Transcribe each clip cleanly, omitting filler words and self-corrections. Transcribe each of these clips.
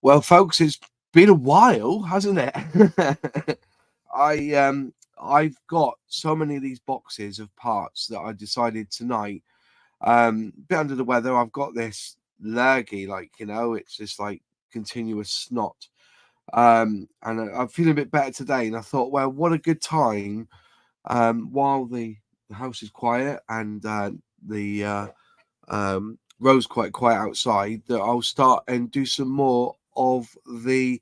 Well, folks, it's been a while, hasn't it? I've got so many of these boxes of parts that I decided tonight. A bit under the weather. I've got this lurgy, like, you know, it's just like continuous snot. And I'm feeling a bit better today. And I thought, well, what a good time while the house is quiet and the road's quite quiet outside, that I'll start and do some more of the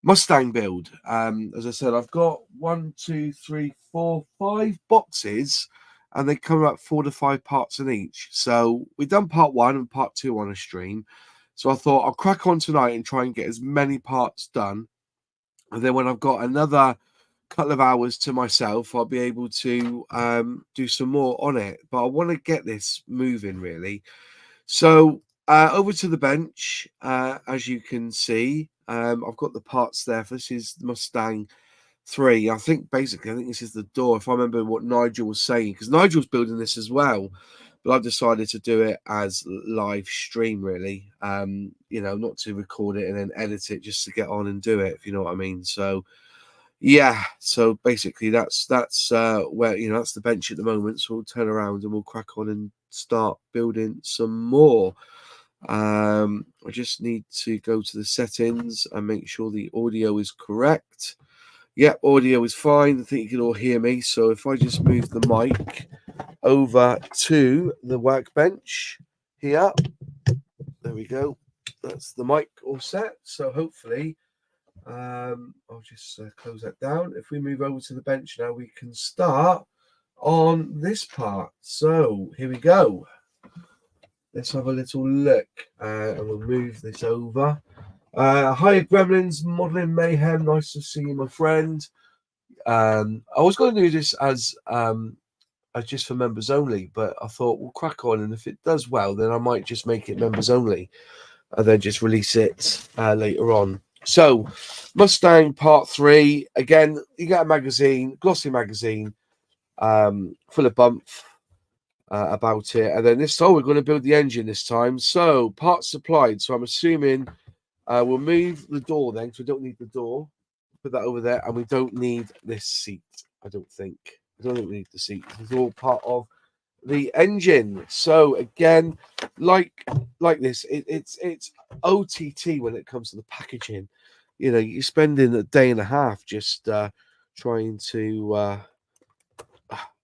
Mustang build. As I said, I've got 1, 2, 3, 4, 5 boxes, and they come up 4 to 5 parts in each. So we've done part 1 and part 2 on a stream. So I thought I'll crack on tonight and try and get as many parts done. And then when I've got another couple of hours to myself, I'll be able to do some more on it. But I want to get this moving, really. So over to the bench, as you can see, I've got the parts there. This is the Mustang 3. I think this is the door, if I remember what Nigel was saying, because Nigel's building this as well. But I've decided to do it as live stream, really. You know, not to record it and then edit it, just to get on and do it, if you know what I mean. So yeah, so basically that's where, you know, that's the bench at the moment. So we'll turn around and we'll crack on and start building some more. I just need to go to the settings and make sure the audio is correct. Yep, audio is fine. I think you can all hear me. So if I just move the mic over to the workbench here, there we go. That's the mic all set. So hopefully, I'll just close that down. If we move over to the bench now, we can start on this part. So here we go. Let's have a little look, and we'll move this over. Hi, Gremlins, Modeling Mayhem. Nice to see you, my friend. I was going to do this as just for members only, but I thought we'll crack on, and if it does well, then I might just make it members only, and then just release it later on. So, Mustang Part 3. Again, you get a magazine, glossy magazine, full of bump about it. And then this time, we're going to build the engine this time. So, parts supplied. So, I'm assuming we'll move the door then, because we don't need the door. Put that over there. And we don't need this seat, I don't think. I don't think we need the seat. It's all part of the engine. So, again, like this, it's OTT when it comes to the packaging. You know, you're spending a day and a half just trying to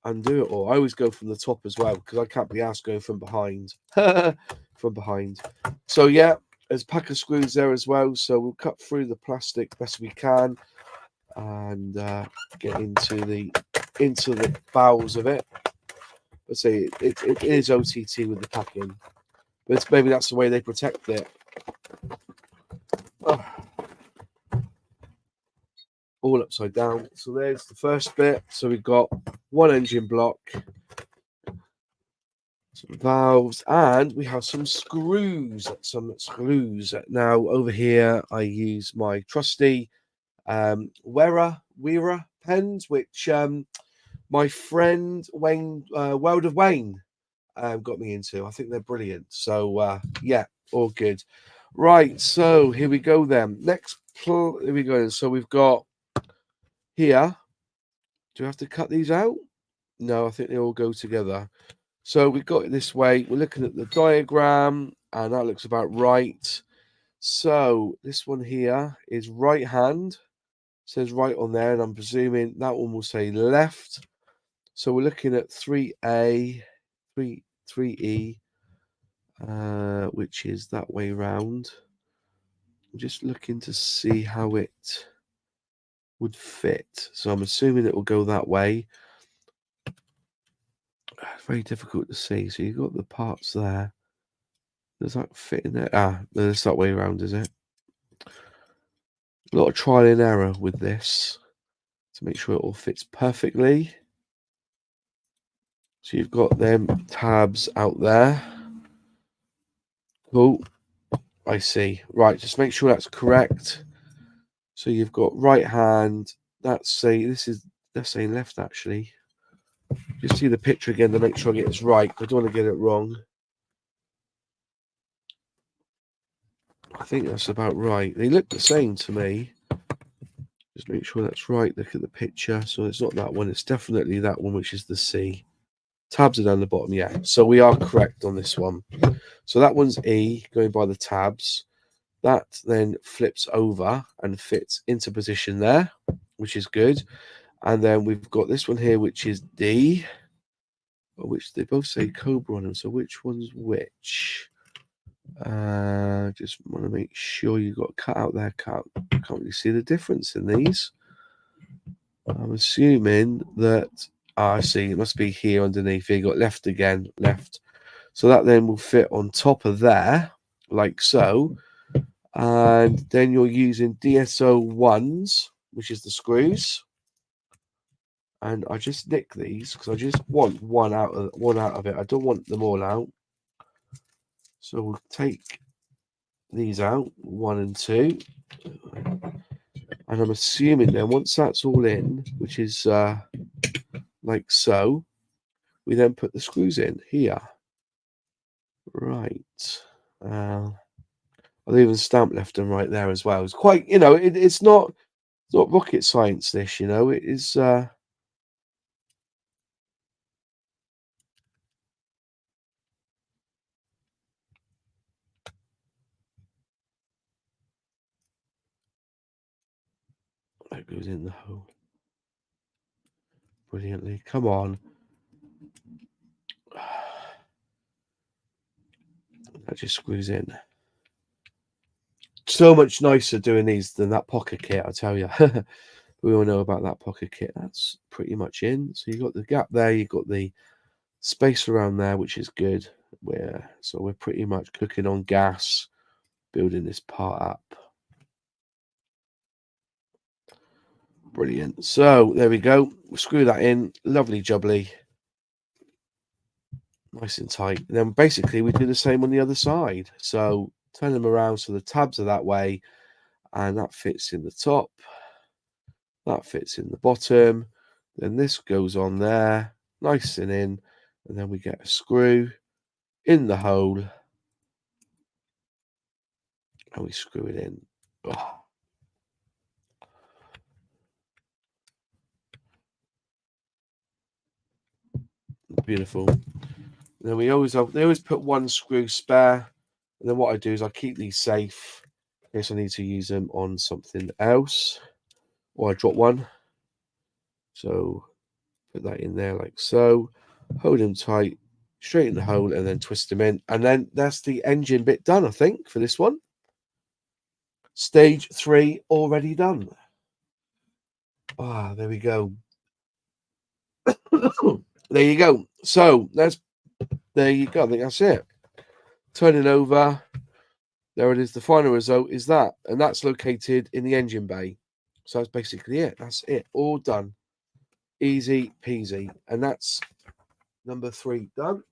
undo it all. I always go from the top as well, because I can't be asked going from behind. From behind. So yeah, there's a pack of screws there as well. So we'll cut through the plastic best we can and get into the bowels of it. Let's say it is OTT with the packing, but maybe that's the way they protect it. Oh. All upside down. So there's the first bit. So we've got one engine block, some valves, and we have some screws. Now over here, I use my trusty Wera pens, which my friend Wayne, World of Wayne, got me into. I think they're brilliant. So yeah, all good. Right. So here we go then. Here we go. So we've got here. Do we have to cut these out? No, I think they all go together. So we've got it this way. We're looking at the diagram, and that looks about right. So this one here is right hand. It says right on there, and I'm presuming that one will say left. So we're looking at 3A, 3E, which is that way round. I'm just looking to see how it would fit. So I'm assuming it will go that way. It's very difficult to see. So you've got the parts there. Does that fit in there? Ah, it's that way around, is it? A lot of trial and error with this to make sure it all fits perfectly. So you've got them tabs out there. Cool. I see. Right, just make sure that's correct. So you've got right hand. That's saying left actually. Just see the picture again to make sure I get this right. I don't want to get it wrong. I think that's about right. They look the same to me. Just make sure that's right. Look at the picture. So it's not that one. It's definitely that one, which is the C. Tabs are down the bottom, yeah. So we are correct on this one. So that one's E, going by the tabs. That then flips over and fits into position there, which is good. And then we've got this one here, which is D, which they both say Cobra on them. So which one's which? Just want to make sure you got cut out there. Can't really see the difference in these. I'm assuming that I see it must be here underneath. Here you got left again, left. So that then will fit on top of there, like so. And then you're using DSO ones, which is the screws. And I just nick these because I just want one out of it. I don't want them all out. So we'll take these out, 1 and 2. And I'm assuming then once that's all in, which is like so, we then put the screws in here. Right. I'll even stamp left and right there as well. It's quite, you know, it's not rocket science, this, you know, it is. That goes in the hole brilliantly. Come on. That just screws in. So much nicer doing these than that pocket kit, I tell you. We all know about that pocket kit. That's pretty much in. So you got the gap there, you got the space around there, which is good. So we're pretty much cooking on gas, building this part up. Brilliant. So there we go. We'll screw that in. Lovely jubbly. Nice and tight. And then basically we do the same on the other side. So turn them around so the tabs are that way, and that fits in the top. That fits in the bottom. Then this goes on there, nice and in, and then we get a screw in the hole, and we screw it in. Oh. Beautiful. And then they always put one screw spare, and then what I do is I keep these safe in case I need to use them on something else, or I drop one. So put that in there like so, hold them tight, straighten the hole, and then twist them in, and then that's the engine bit done, I think, for this one. Stage 3 already done. Ah, there we go. There you go. So there you go. I think that's it. Turn it over. There it is. The final result is that, and that's located in the engine bay. So that's basically it. That's it. All done. Easy peasy. And that's number 3 done.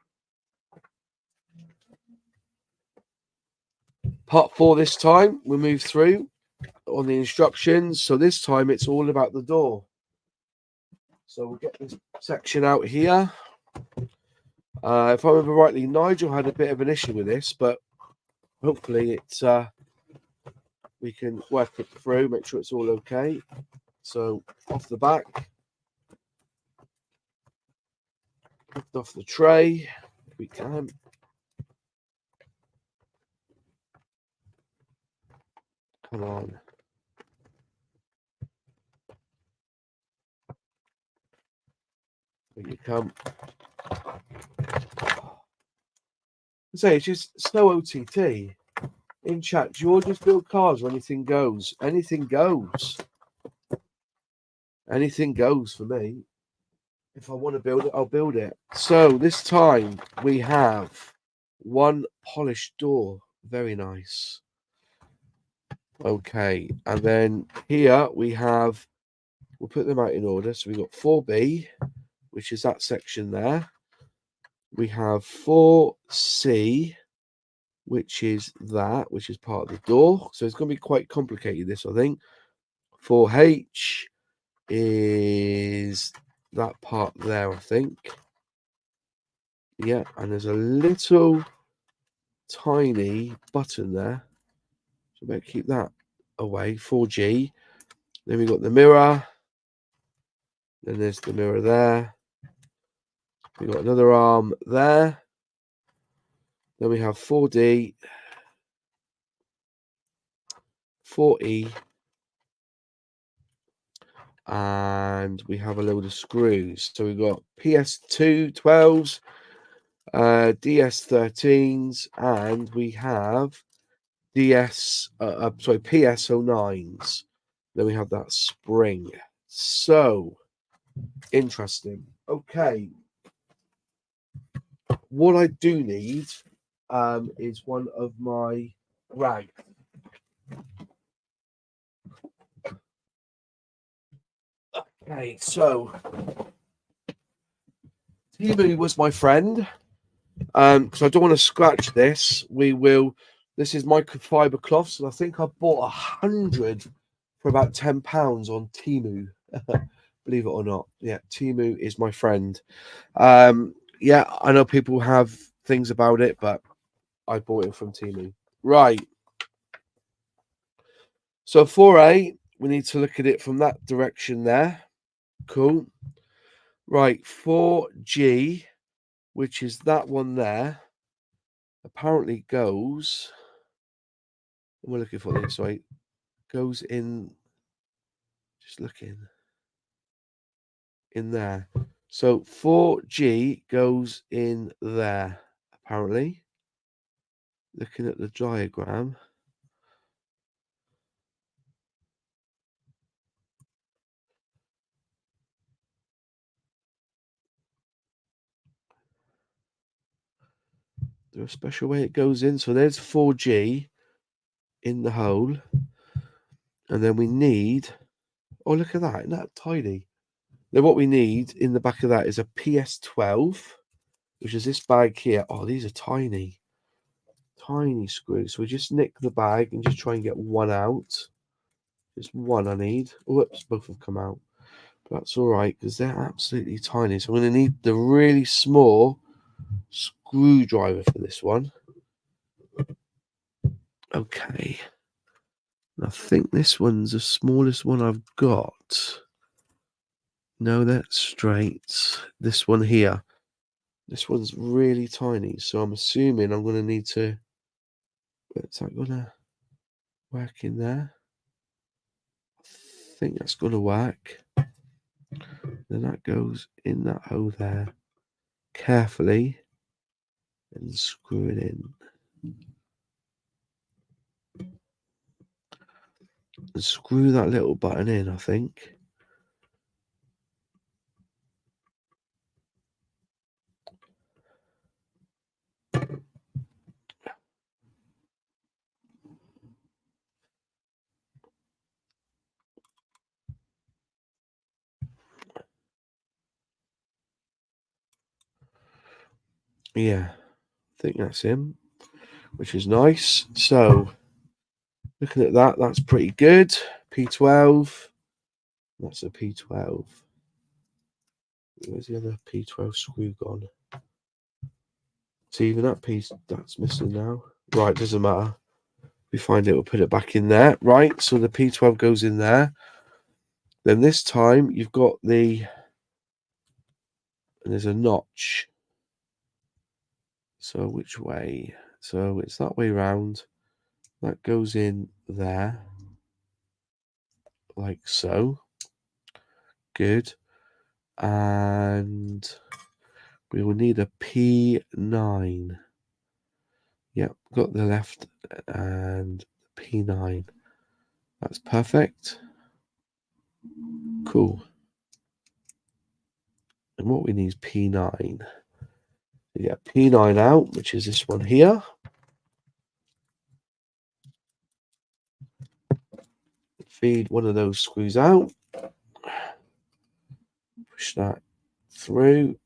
Part 4 this time. We move through on the instructions. So this time it's all about the door. So we'll get this section out here. If I remember rightly, Nigel had a bit of an issue with this, but hopefully it's we can work it through, make sure it's all okay. So off the back, lift off the tray if we can. Come on. Here you come. Say it's just so OTT. In chat, do you all just build cars where anything goes? Anything goes. Anything goes for me. If I want to build it, I'll build it. So this time we have one polished door. Very nice. Okay, and then here we have, we'll put them out in order. So we've got 4B, which is that section there. We have 4C, which is that, which is part of the door. So it's going to be quite complicated, this, I think. 4H is that part there, I think. Yeah, and there's a little tiny button there. So better keep that away. 4G. Then we got the mirror. Then there's the mirror there. We got another arm there. Then we have 4D, 4E, and we have a load of screws. So we've got PS2 12s, DS13s, and we have PS09s. Then we have that spring. So interesting. Okay. What I do need is one of my rags. Okay, so Tamiya was my friend. Because I don't want to scratch this. This is microfiber cloths, and I think I bought 100 for about £10 on Temu. Believe it or not. Yeah, Temu is my friend. Yeah, I know people have things about it, but I bought it from Temu. Right. So 4A, we need to look at it from that direction there. Cool. Right, 4G, which is that one there, apparently goes. We're looking for this, right? Goes in. Just looking in there. So 4G goes in there, apparently. Looking at the diagram. There's a special way it goes in. So there's 4G in the hole. And then we need. Oh, look at that. Isn't that tiny? Then what we need in the back of that is a PS12, which is this bag here. Oh, these are tiny. Tiny screws. So we just nick the bag and just try and get one out. Just one I need. Whoops, both have come out. But that's all right because they're absolutely tiny. So I'm going to need the really small screwdriver for this one. Okay. I think this one's the smallest one I've got. No, that's straight. This one here. This one's really tiny. So I'm assuming I'm going to need to. Is that going to work in there? I think that's going to work. Then that goes in that hole there. Carefully. And screw it in. And screw that little button in, I think. Yeah, I think that's him, which is nice. So, looking at that, that's pretty good. P12. That's a P12. Where's the other P12 screw gone? See, even that piece, that's missing now. Right, doesn't matter. We find it, we'll put it back in there. Right, so the P12 goes in there. Then this time, you've got the... And there's a notch. So which way? So it's that way round. That goes in there. Like so. Good. And we will need a P9. Yep, got the left and P9. That's perfect. Cool. And what we need is P9. We get P9 out, which is this one here. Feed one of those screws out. Push that through.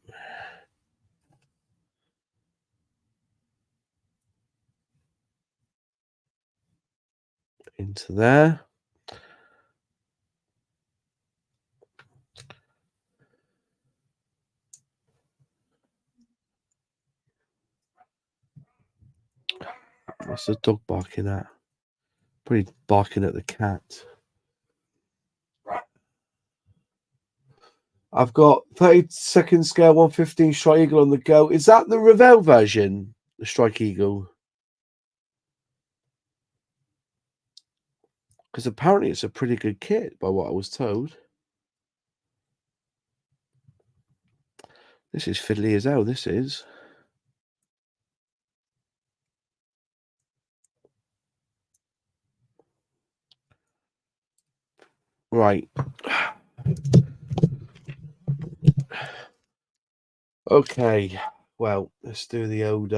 Into there. What's the dog barking at? Probably barking at the cat. I've got 32nd scale 115 Strike Eagle on the go. Is that the Revell version? The Strike Eagle? Because apparently it's a pretty good kit by what I was told. This is fiddly as hell, this is. Right. Okay. Well, let's do the old...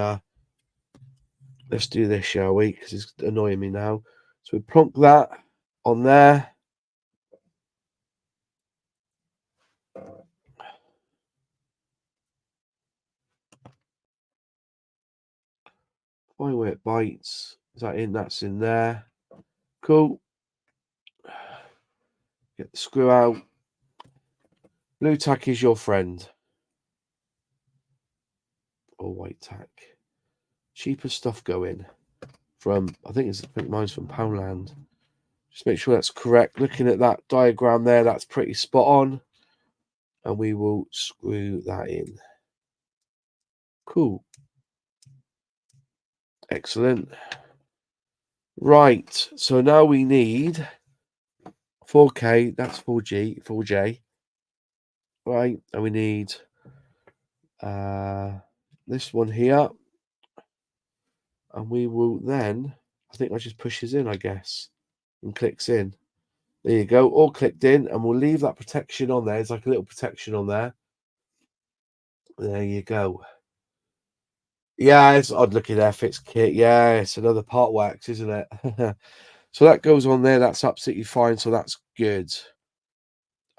let's do this, shall we? Because it's annoying me now. So we plonk that on there. Find where it bites. Is that in? That's in there. Cool. Get the screw out. Blue tack is your friend. Or white tack. Cheaper stuff going from, I think mine's from Poundland. Just make sure that's correct. Looking at that diagram there, that's pretty spot on. And we will screw that in. Cool. Excellent. Right. So now we need 4K. That's 4J. Right. And we need this one here. And we will then, I think that just pushes in, I guess, and clicks in. There you go, all clicked in, and we'll leave that protection on there. There's like a little protection on there. There you go. Yeah, it's odd looking FX kit. Yeah, it's another part wax, isn't it? So that goes on there. That's absolutely fine. So that's good.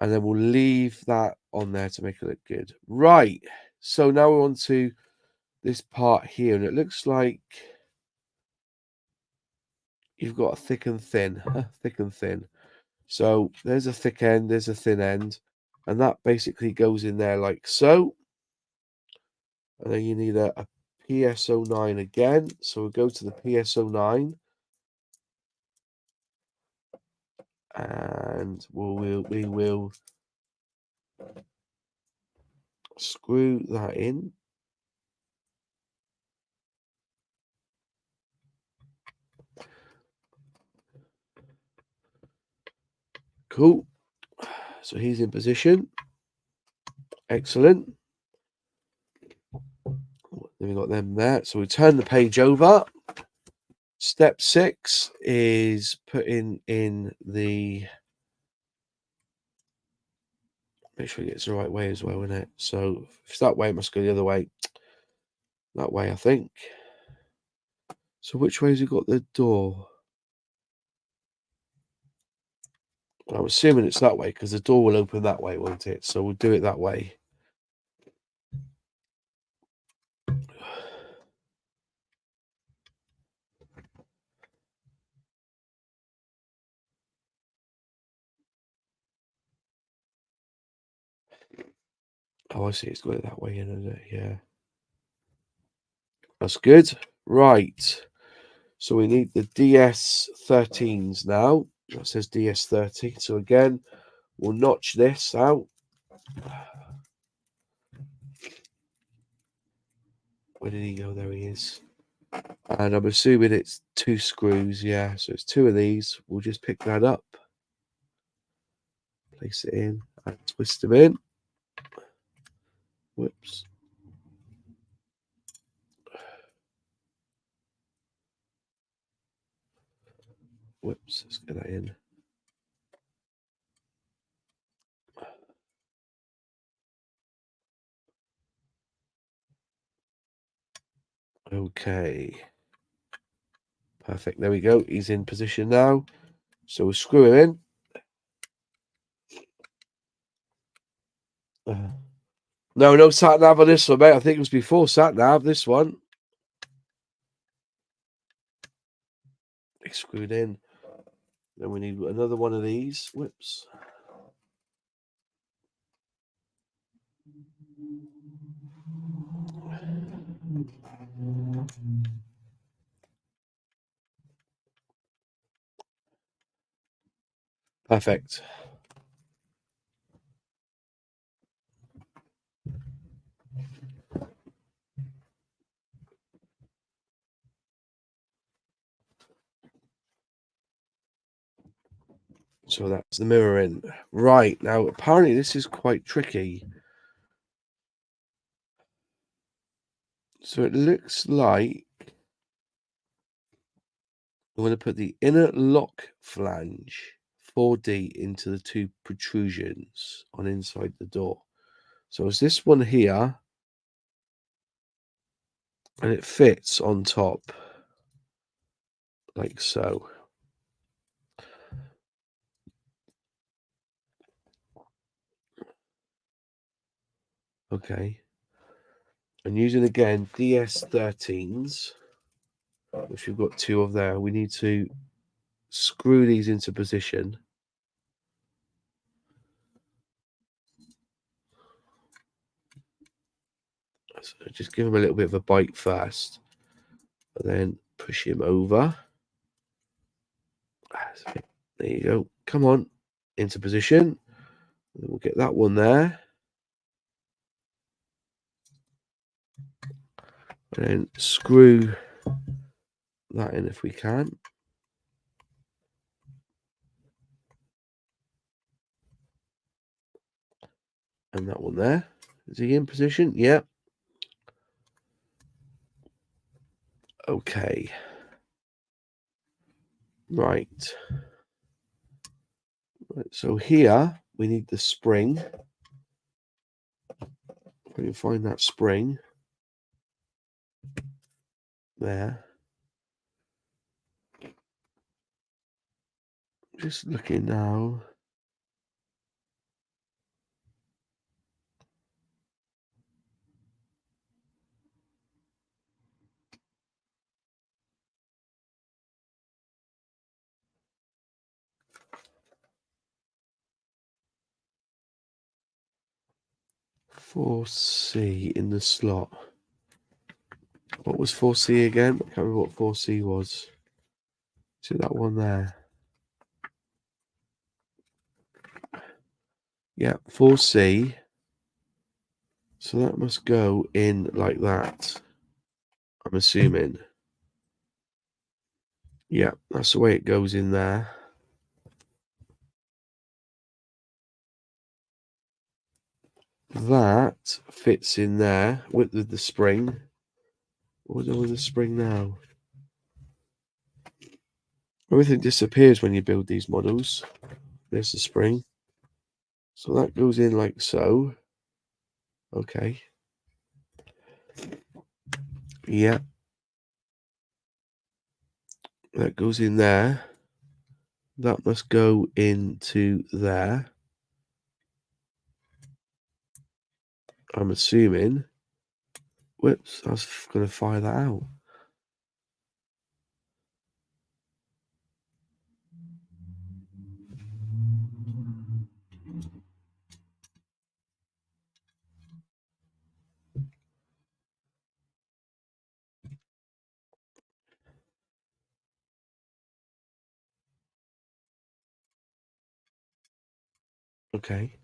And then we'll leave that on there to make it look good. Right. So now we're on to this part here, and it looks like you've got a thick and thin, thick and thin. So there's a thick end, there's a thin end, and that basically goes in there like so. And then you need a PS09 again. So we'll go to the PS09, and we will screw that in. Cool. So he's in position. Excellent. Then we got them there. So we turn the page over. Step 6 is putting in the... Make sure it gets the right way as well, isn't it? So if it's that way, it must go the other way. That way, I think. So which way has it got the door? I'm assuming it's that way because the door will open that way, won't it? So we'll do it that way. Oh, I see. It's got it that way in, isn't it? Yeah. That's good. Right. So we need the DS13s now. That says DS30. So again, we'll notch this out. Where did he go? There he is. And I'm assuming it's 2 screws. Yeah. So it's 2 of these. We'll just pick that up. Place it in and twist them in. Whoops. Whoops. Let's get that in. Okay. Perfect. There we go. He's in position now. So we'll screw him in. No sat nav on this one, mate. I think it was before sat nav, this one. It's screwed in. Then we need another one of these. Whoops. Perfect. So that's the mirror in. Right, now apparently this is quite tricky. So it looks like I'm going to put the inner lock flange 4D into the two protrusions on inside the door. So it's this one here, and it fits on top like so. Okay. And using again DS13s, which we've got 2 of there, we need to screw these into position. So just give him a little bit of a bite first, and then push him over. There you go. Come on, into position. We'll get that one there. And then screw that in if we can. And that one there. Is he in position? Yep. Okay. Right. So here we need the spring. If we can find that spring there. Just looking now. "4C in the slot." What was 4C again? I can't remember what 4C was. Is it that one there? Yeah, 4C. So that must go in like that, I'm assuming. Yeah, that's the way it goes in there. That fits in there with the spring. What's with the spring now? Everything disappears when you build these models. There's the spring. So that goes in like so. Okay. Yeah. That goes in there. That must go into there. I'm assuming. Whoops, I was going to fire that out. Okay.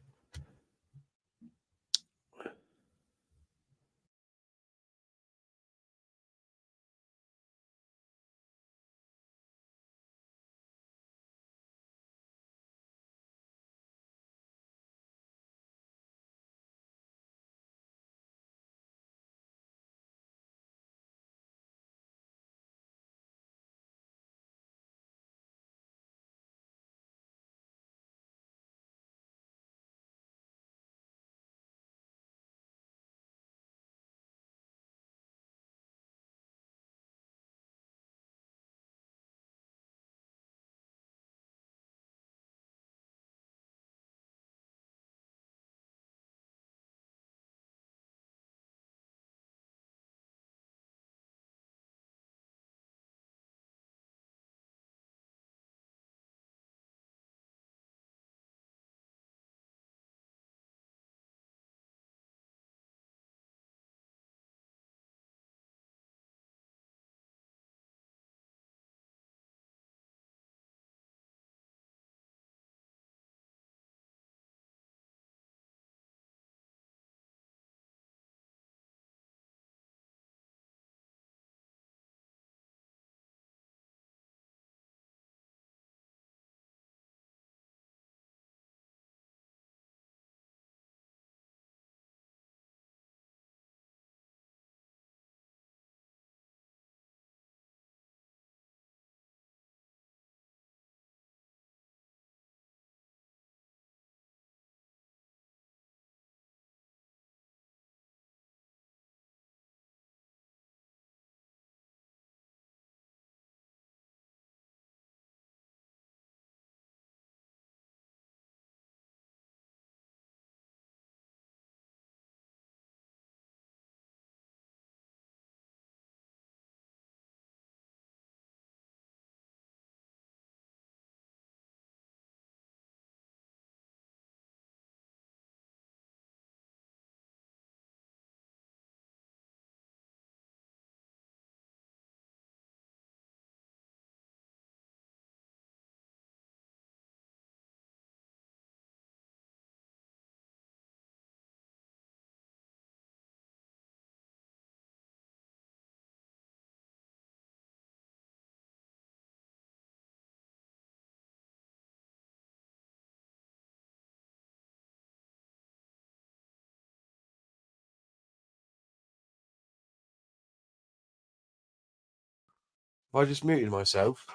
I just muted myself.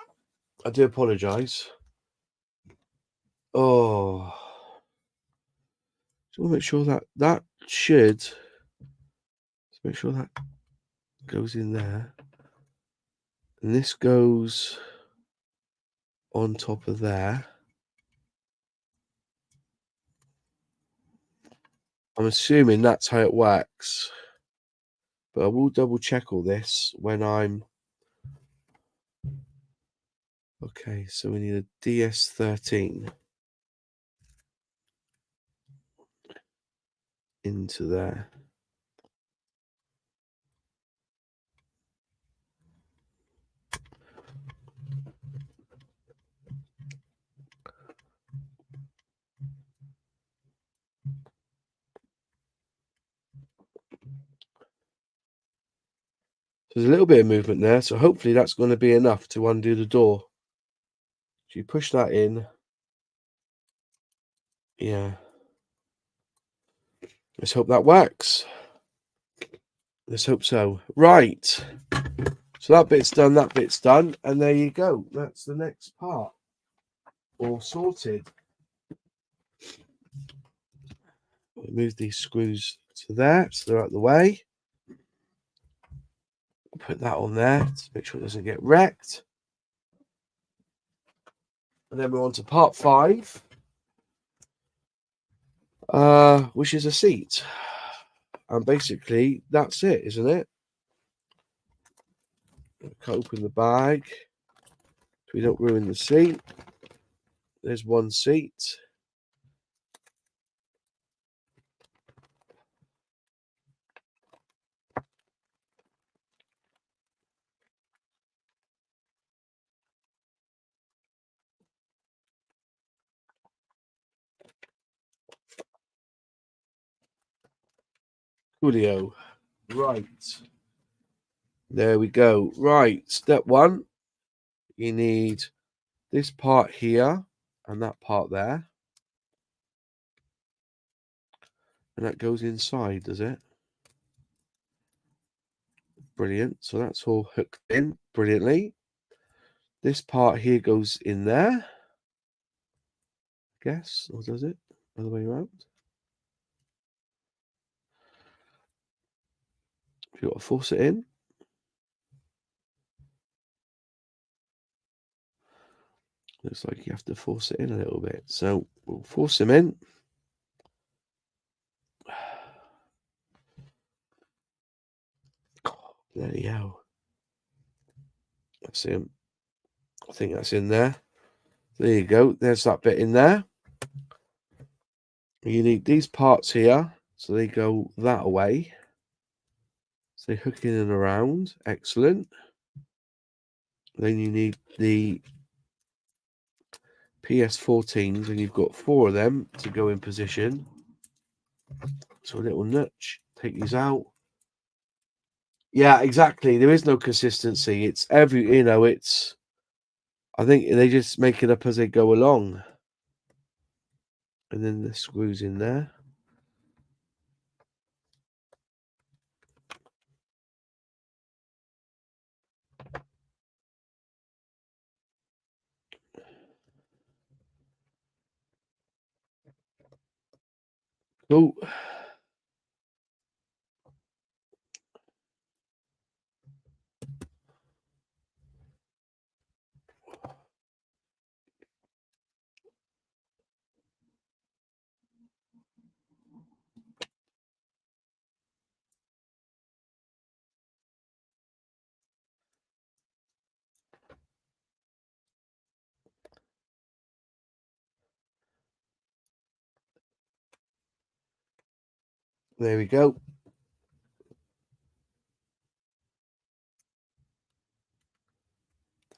I do apologise. Oh, just want to make sure that should. Let's make sure that goes in there, and this goes on top of there. I'm assuming that's how it works, but I will double check all this when I'm. Okay, so we need a DS13 into there. There's a little bit of movement there, so hopefully that's going to be enough to undo the door. So you push that in. Yeah. Let's hope that works. Let's hope so. Right. So that bit's done, and there you go. That's the next part. All sorted. We'll move these screws to there, so they're out of the way. Put that on there to make sure it doesn't get wrecked. And then we're on to part 5, which is a seat. And basically, that's it, isn't it? Cut open the bag so we don't ruin the seat. There's one seat. Coolio. Right. There we go. Right. Step 1. You need this part here and that part there. And that goes inside, does it? Brilliant. So that's all hooked in brilliantly. This part here goes in there. Guess, or does it? Other way around. You've got to force it in. Looks like you have to force it in a little bit. So we'll force him in. There you go. That's him. I think that's in there. There you go. There's that bit in there. You need these parts here, so they go that way. So they hook in and around. Excellent. Then you need the PS14s, and you've got 4 of them to go in position. So a little nudge. Take these out. Yeah, exactly. There is no consistency. It's it's. I think they just make it up as they go along. And then the screws in there. Cool. There we go.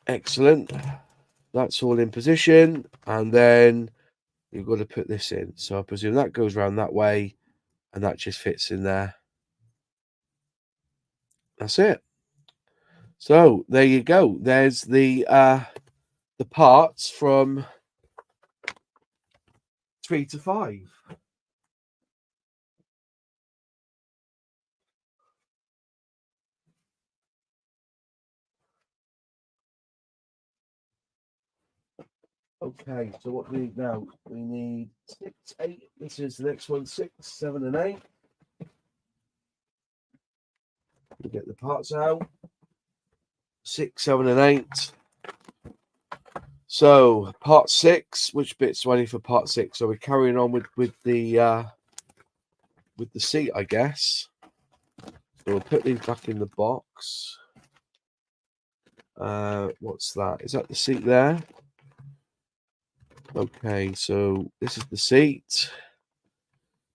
Excellent. That's all in position. And then you've got to put this in. So I presume that goes around that way and that just fits in there. That's it. So there you go. There's the parts from 3 to 5. Okay, so what do we need now? We need 6, 8. This is the next one, 6, 7, and 8. We get the parts out. 6, 7, and 8. So part 6. Which bits do I need for part 6? So we're carrying on with the seat, I guess. So we'll put these back in the box. What's that? Is that the seat there? Okay, so this is the seat.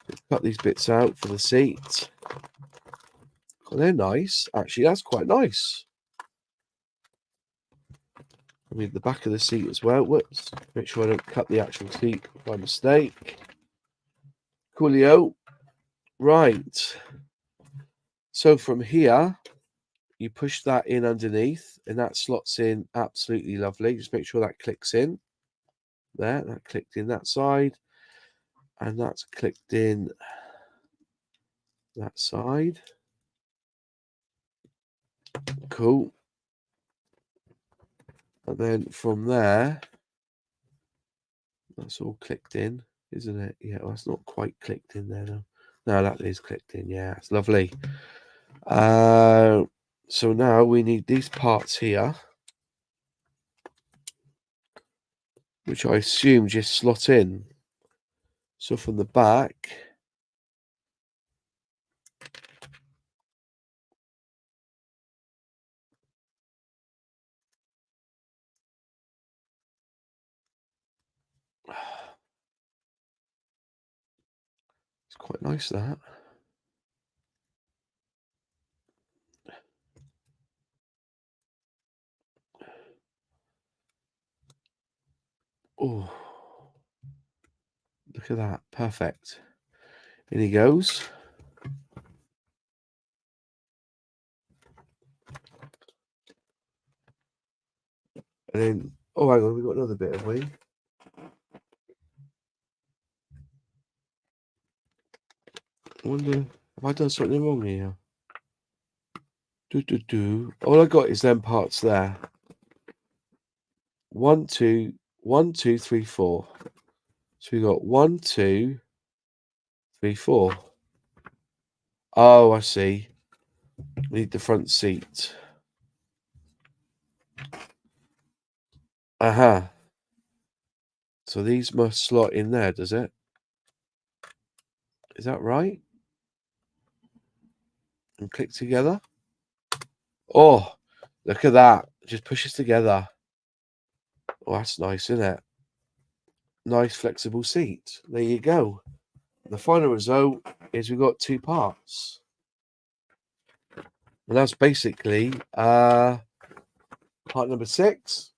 Let's cut these bits out for the seat. Oh, they're nice. Actually, that's quite nice. I mean, the back of the seat as well. Whoops. Make sure I don't cut the actual seat by mistake. Coolio. Right. So from here, you push that in underneath, and that slots in absolutely lovely. Just make sure that clicks in. There, that clicked in that side. And that's clicked in that side. Cool. And then from there, that's all clicked in, isn't it? Yeah, well, that's not quite clicked in there, though. No, that is clicked in. Yeah, it's lovely. So now we need these parts here, which I assume just slot in. So from the back, it's quite nice, that. Oh, look at that. Perfect. In he goes. And then, oh, hang on, we've got another bit, have we? I wonder, have I done something wrong here? All I got is them parts there. 1, 2, 1, 2, 3, 4. So we got 1, 2, 3, 4. Oh, I see. We need the front seat. Aha. So these must slot in there, does it? Is that right? And click together. Oh, look at that. Just pushes together. Oh, that's nice, isn't it? Nice flexible seat. There you go. The final result is we've got 2 parts. And that's basically part number 6.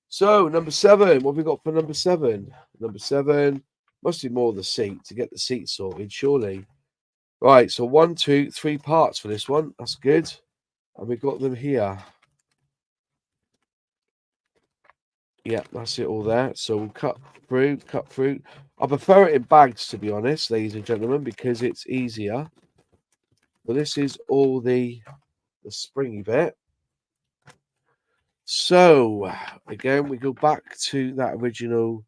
So number 7, what have we got for number 7? Number 7 must be more of the seat to get the seat sorted, surely. Right, so 1, 2, 3 parts for this one. That's good. And we've got them here. Yeah, that's it all there. So we'll cut through. I prefer it in bags, to be honest, ladies and gentlemen, because it's easier. But this is all the springy bit. So again, we go back to that original.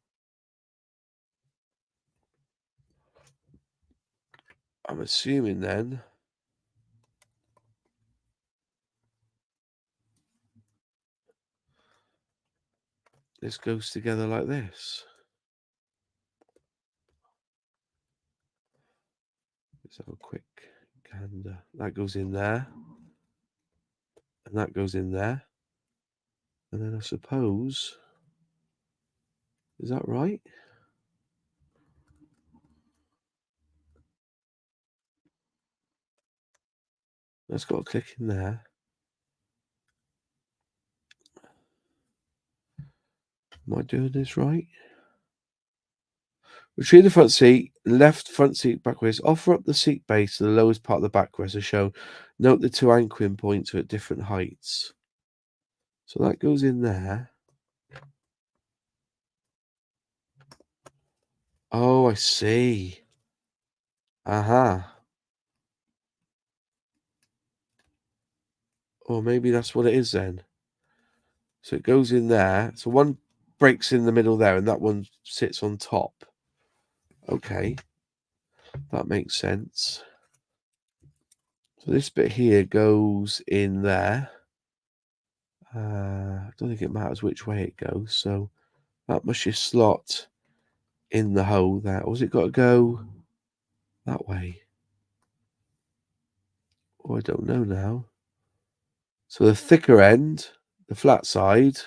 I'm assuming then this goes together like this. Let's have a quick gander. That goes in there. And that goes in there. And then I suppose, is that right? That's got a click in there. Am I doing this right? Retrieve the front seat, left front seat backrest. Offer up the seat base to the lowest part of the backrest as shown. Note the 2 anchoring points are at different heights. So that goes in there. Oh, I see. Aha. Or maybe that's what it is then. So it goes in there. So one breaks in the middle there, and that one sits on top. Okay, that makes sense. So this bit here goes in there. I don't think it matters which way it goes, so that must just slot in the hole there. Or has it got to go that way? Oh, I don't know now. So the thicker end, the flat side,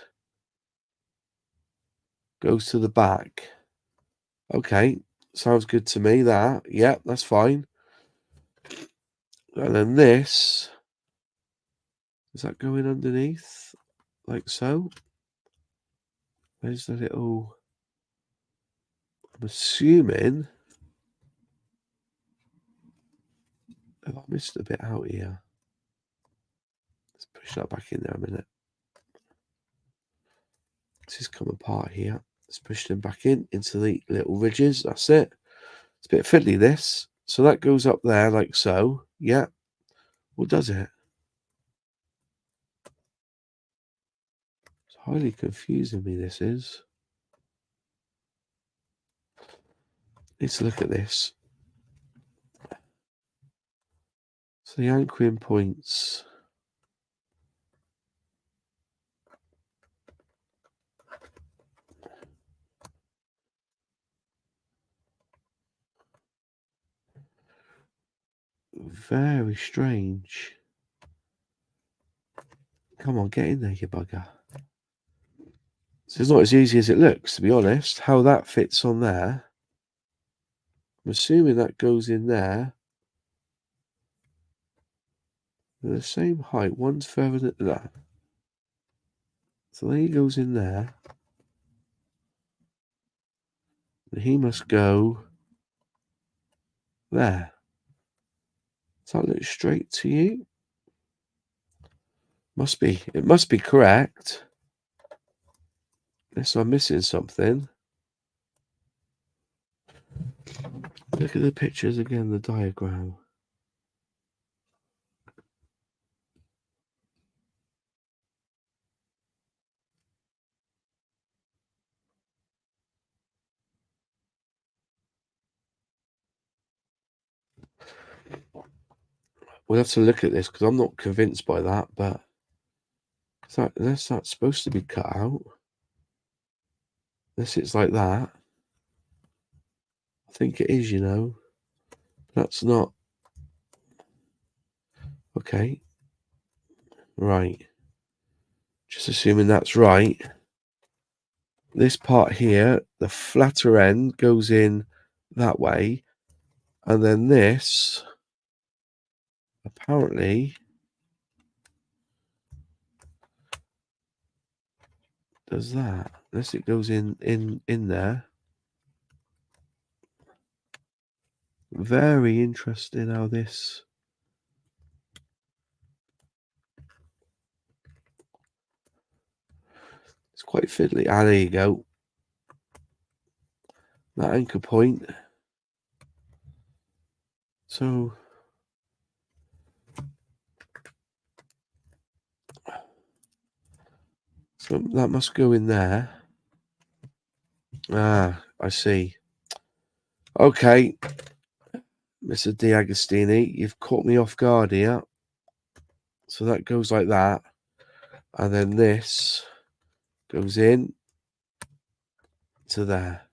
goes to the back. Okay, sounds good to me, that. Yeah, that's fine. And then this, is that going underneath? Like so? There's the little, I'm assuming, have I missed a bit out here? Let's push that back in there a minute. This has come apart here. Let's push them back in into the little ridges. That's it. It's a bit fiddly, this. So that goes up there like so. Yeah. What does it? It's highly confusing me, this is. Let's look at this. So the anchoring points. Very strange. Come on, get in there, you bugger. So it's not as easy as it looks, to be honest. How that fits on there. I'm assuming that goes in there. They're the same height. One's further than that. So then he goes in there. And he must go there. Does that look straight to you? Must be. It must be correct. Unless I'm missing something. Look at the pictures again, the diagram. We'll have to look at this because I'm not convinced by that, but unless that's supposed to be cut out. Unless it's like that. I think it is, you know. That's not. Okay. Right. Just assuming that's right. This part here, the flatter end goes in that way. And then this, apparently, does that. Unless it goes in there. Very interesting how this. It's quite fiddly. Ah, there you go. That anchor point. So that must go in there. Ah, I see. Okay, Mr. D'Agostini, you've caught me off guard here. So that goes like that. And then this goes in to there.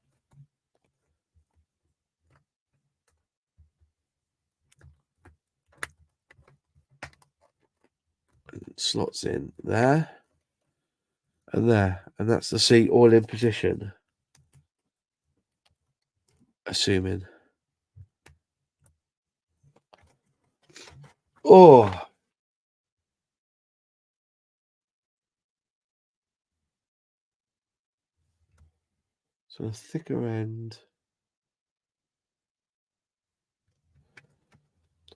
And it slots in there. And there. And that's the seat all in position. Assuming. Oh. So the thicker end.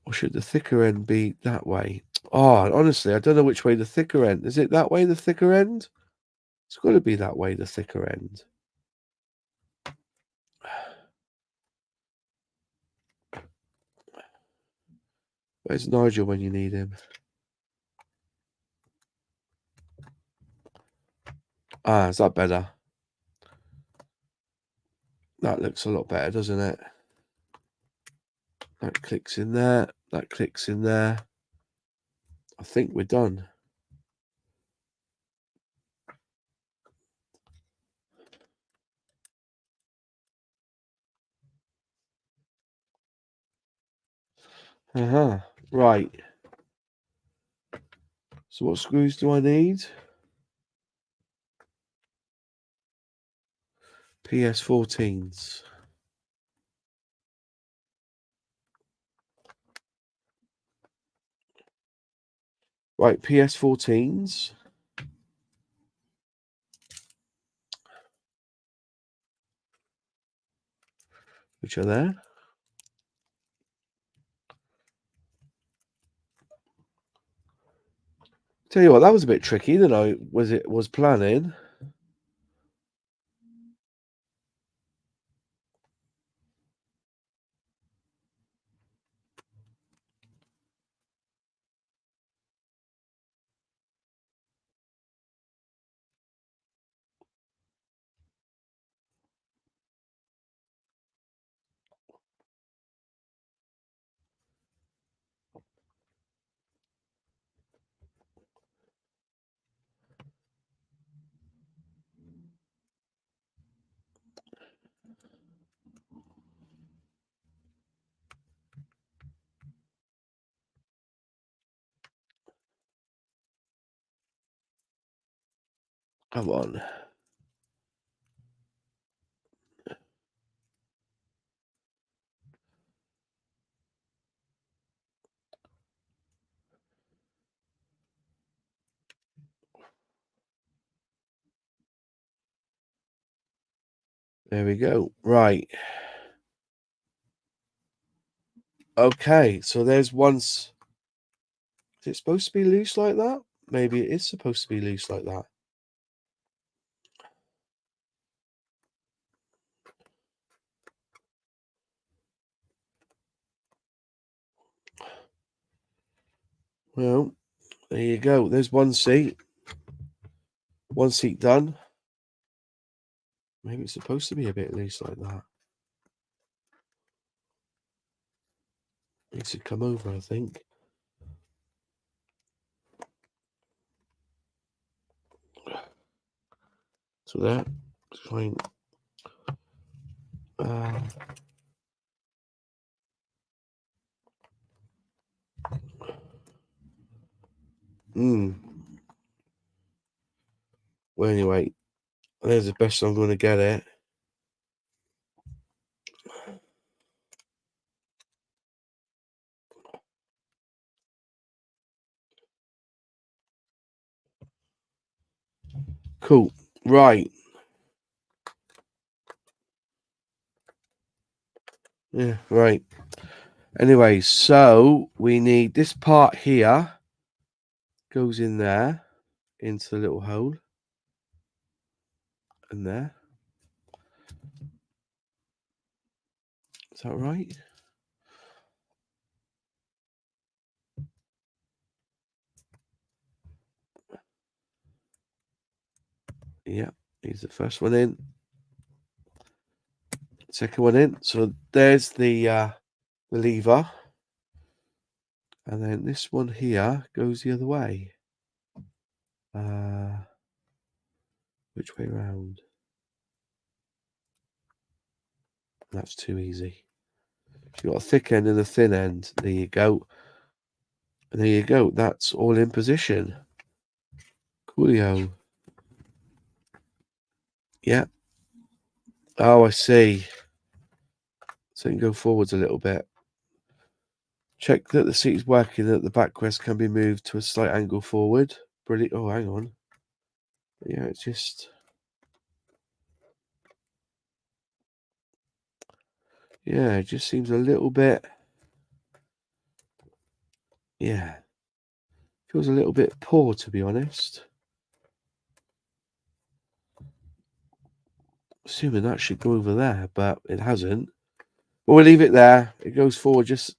Or should the thicker end be that way? Oh, honestly, I don't know which way the thicker end. Is it that way, the thicker end? It's got to be that way, the thicker end. Where's Nigel when you need him? Ah, is that better? That looks a lot better, doesn't it? That clicks in there. That clicks in there. I think we're done. Right. So what screws do I need? PS14s. Right, PS14s. Which are there. Tell you what, that was a bit tricky than I was planning. Come on. There we go. Right. Okay, so there's once. Is it supposed to be loose like that? Maybe it is supposed to be loose like that. Well, there you go. There's one seat. One seat done. Maybe it's supposed to be a bit loose like that. Needs to come over, I think. So there. Fine. Well, anyway, there's the best I'm going to get it. Cool. Right. Yeah, right. Anyway, so we need this part here. Goes in there. Into the little hole. And there. Is that right? Yeah. Here's the first one in. Second one in. So there's the lever. And then this one here goes the other way. Which way around? That's too easy. You've got a thick end and a thin end. There you go. And there you go. That's all in position. Coolio. Yeah. Oh, I see. So you can go forwards a little bit. Check that the seat is working, that the backrest can be moved to a slight angle forward. Brilliant. Oh, hang on. Yeah, it's just... Yeah, it just seems a little bit... Yeah. Feels a little bit poor, to be honest. Assuming that should go over there, but it hasn't. But we'll leave it there. It goes forward. Just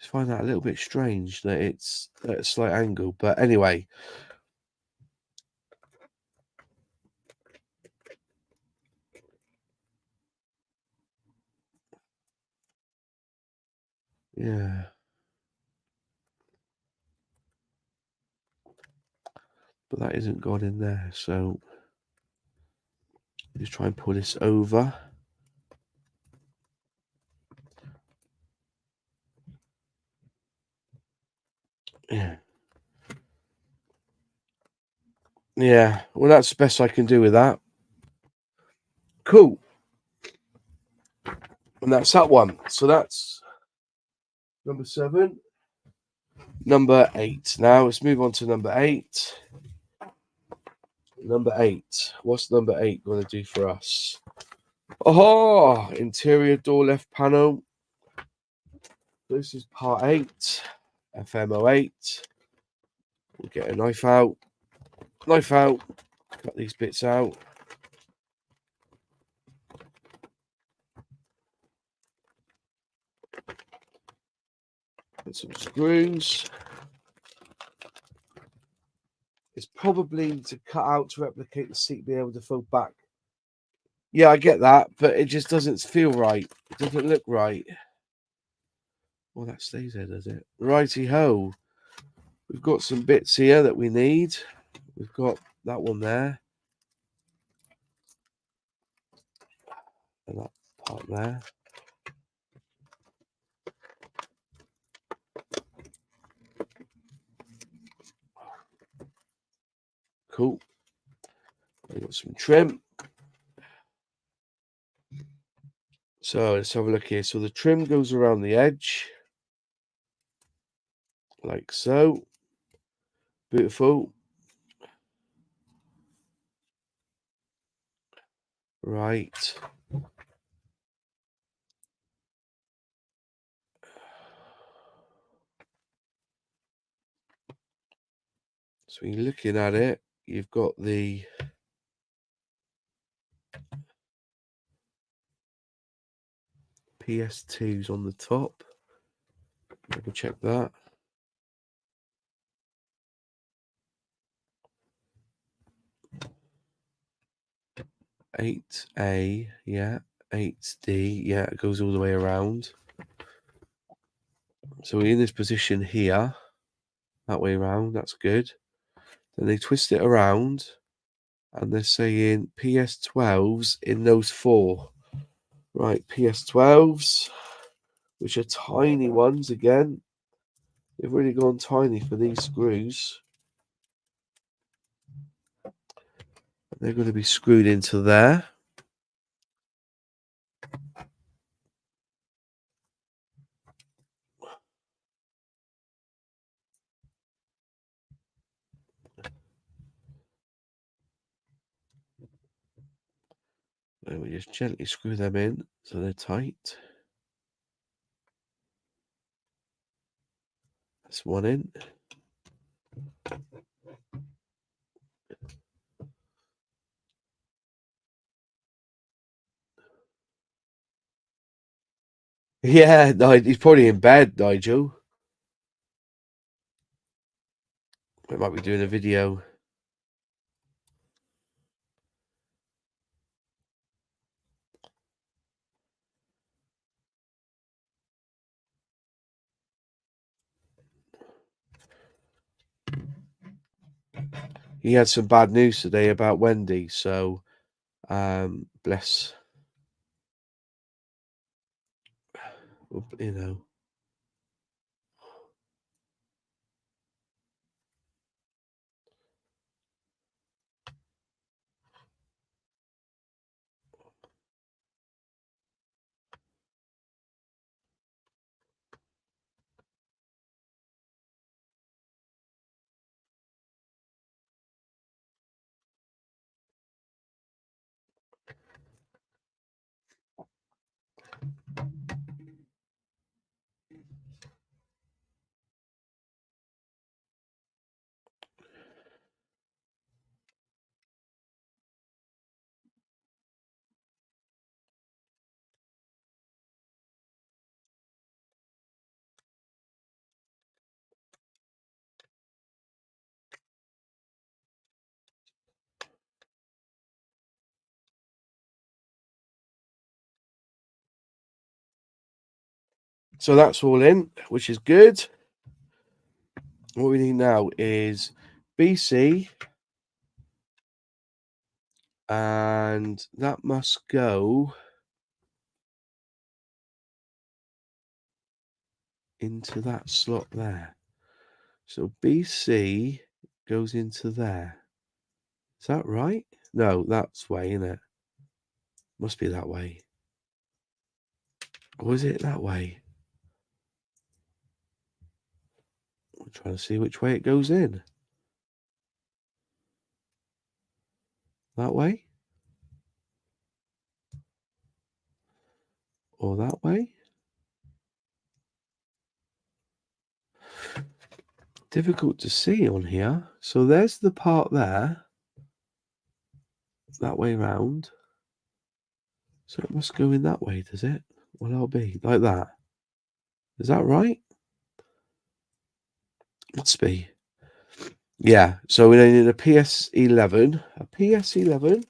find that a little bit strange that it's at a slight angle. But anyway. Yeah. But that isn't gone in there, so just try and pull this over. Yeah. Yeah, well, that's the best I can do with that. Cool. And that's that one. So that's number 7. Number 8. Now let's move on to number 8. Number 8. What's number 8 going to do for us? Oh, interior door left panel. This is part 8. FM08. We'll get a knife out. Knife out. Cut these bits out. Put some screws. It's probably to cut out to replicate the seat being able to fold back. Yeah, I get that, but it just doesn't feel right. It doesn't look right. Well, that stays there, does it? Righty ho. We've got some bits here that we need. We've got that one there. And that part there. Cool. We've got some trim. So let's have a look here. So the trim goes around the edge. Like so. Beautiful. Right. So when you're looking at it, you've got the PS2s on the top. Double check that. 8A, yeah. 8D, yeah, it goes all the way around. So we're in this position here, that way around, that's good. Then they twist it around, and they're saying PS12s in those 4. Right, PS12s, which are tiny ones again. They've really gone tiny for these screws. They're going to be screwed into there. And we just gently screw them in so they're tight. That's one in. Yeah, he's probably in bed, Nigel. We might be doing a video. He had some bad news today about Wendy, so bless. You know. So that's all in, which is good. What we need now is BC, and that must go into that slot there. So BC goes into there. Is that right? No, that's way, isn't it? Must be that way. Or is it that way? I'm trying to see which way it goes in. That way? Or that way? Difficult to see on here. So there's the part there. That way round. So it must go in that way, does it? Well, that'll be like that. Is that right? Must be. Yeah, so we need a PS11, a PS11,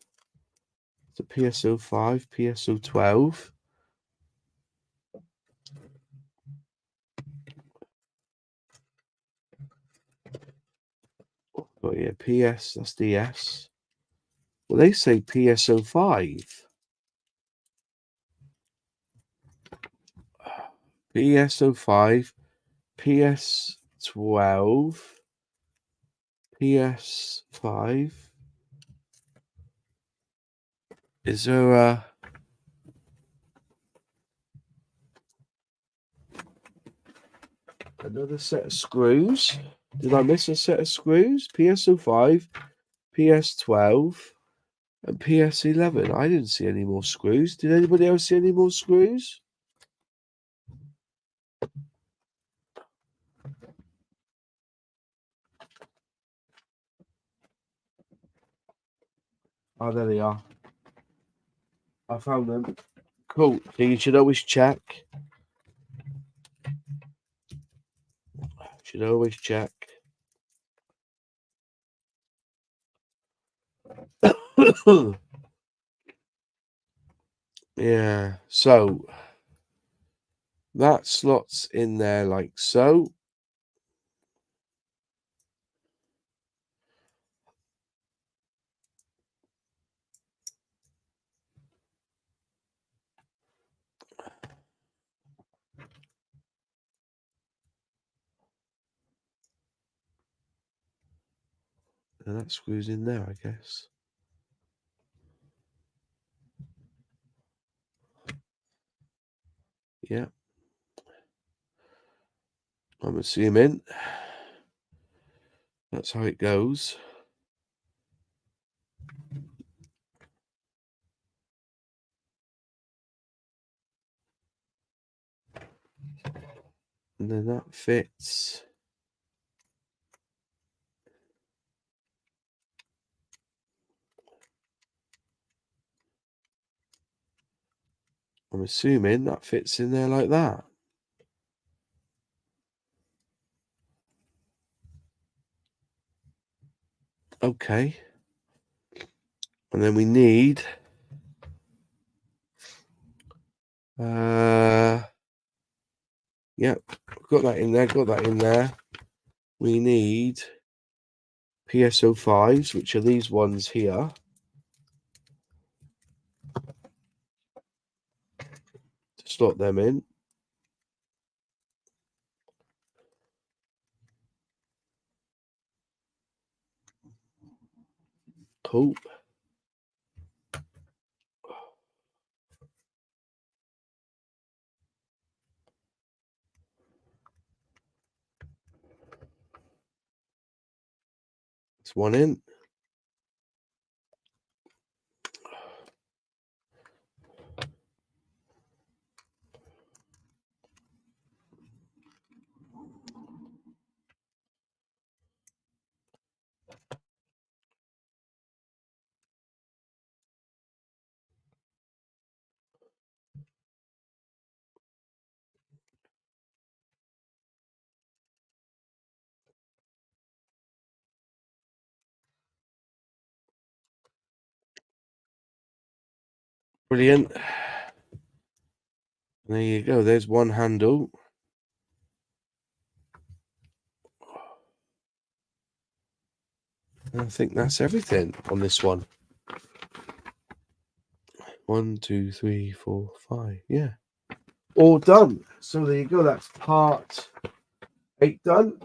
it's a PSO5, PSO12. Oh yeah, PS, that's DS. Well, they say PSO5. PSO5, PS12, PS5. Is there another set of screws? Did I miss a set of screws? PSO5, PS12, and PS11. I didn't see any more screws. Did anybody else see any more screws? Oh, there they are. I found them. Cool. So you should always check. Should always check. Yeah. So that slots in there like so. And that screws in there, I guess. Yeah. I'm assuming that's how it goes. And then that fits. I'm assuming that fits in there like that. Okay. And then we need yep, got that in there, got that in there. We need PSO5s, which are these ones here. To slot them in. Cool. It's one in. Brilliant. There you go. There's one handle. I think that's everything on this one. 1, 2, 3, 4, 5. Yeah. All done. So there you go. That's part 8 done.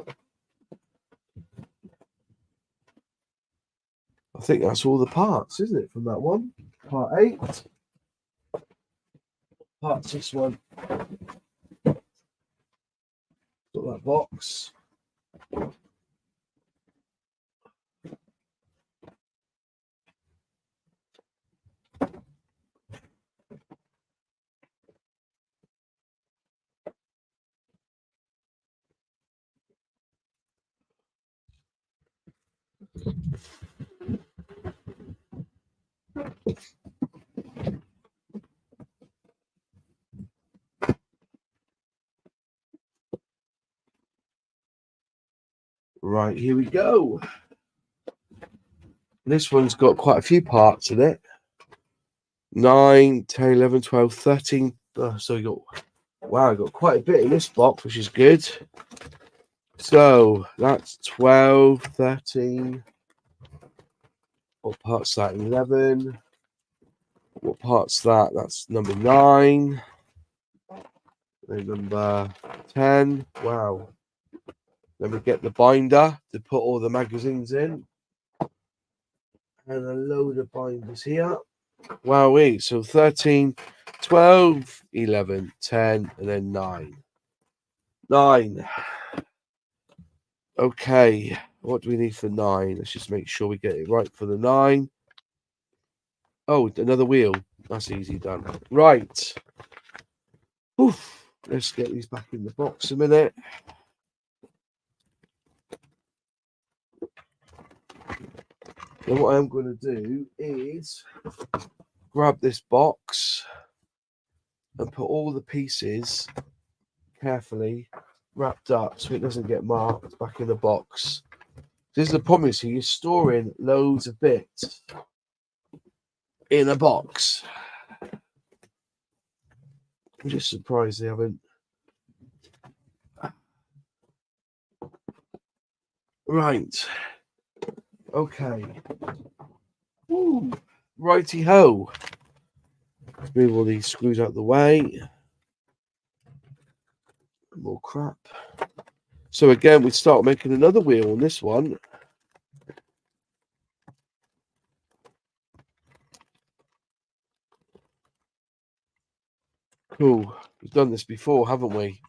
I think that's all the parts, isn't it, from that one? Part 8. Parts this one. Got that box. Right, here we go. This one's got quite a few parts in it. 9, 10, 11, 12, 13. So you got, wow, I got quite a bit in this box, which is good. So that's 12, 13. What part's that? 11. What part's that? That's number 9. And number 10. Wow. Then we get the binder to put all the magazines in. And a load of binders here. Wowee. So 13, 12, 11, 10, and then 9. 9. Okay. What do we need for 9? Let's just make sure we get it right for the 9. Oh, another wheel. That's easy done. Right. Oof. Let's get these back in the box a minute. And what I'm going to do is grab this box and put all the pieces carefully wrapped up so it doesn't get marked back in the box. This is the problem, so you're storing loads of bits in a box. I'm just surprised they haven't. Right. Okay. Ooh. Righty ho. Let's move all these screws out the way. More crap. So again, we start making another wheel on this one. Cool. We've done this before, haven't we?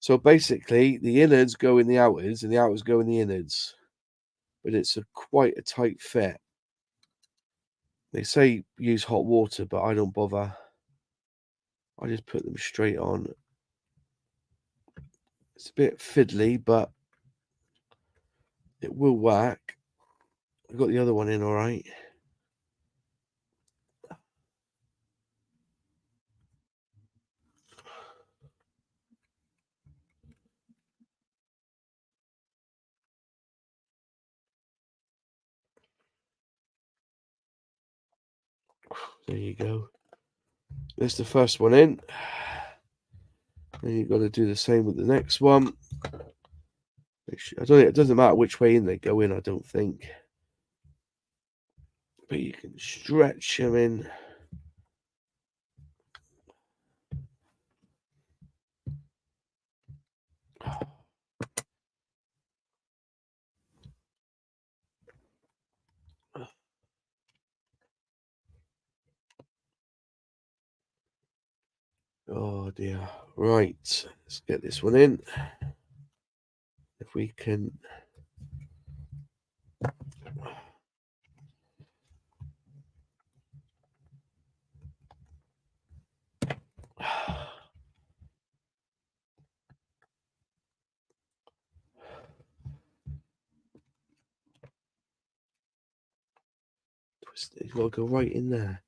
So basically, the innards go in the outers, and the outers go in the innards. But it's quite a tight fit. They say use hot water, but I don't bother. I just put them straight on. It's a bit fiddly, but it will work. I've got the other one in all right. There you go. There's the first one in. Then you've got to do the same with the next one. I don't. It doesn't matter which way in they go in, I don't think. But you can stretch them in. Oh dear. Right. Let's get this one in. If we can. Twist it. You've got to go right in there.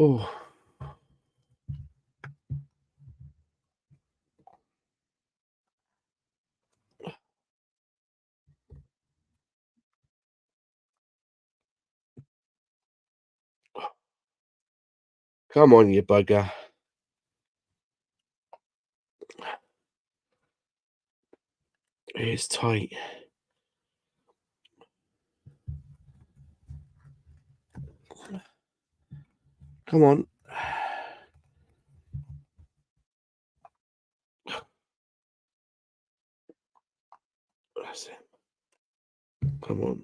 Oh. Come on, you bugger. It's tight. Come on. That's it. Come on.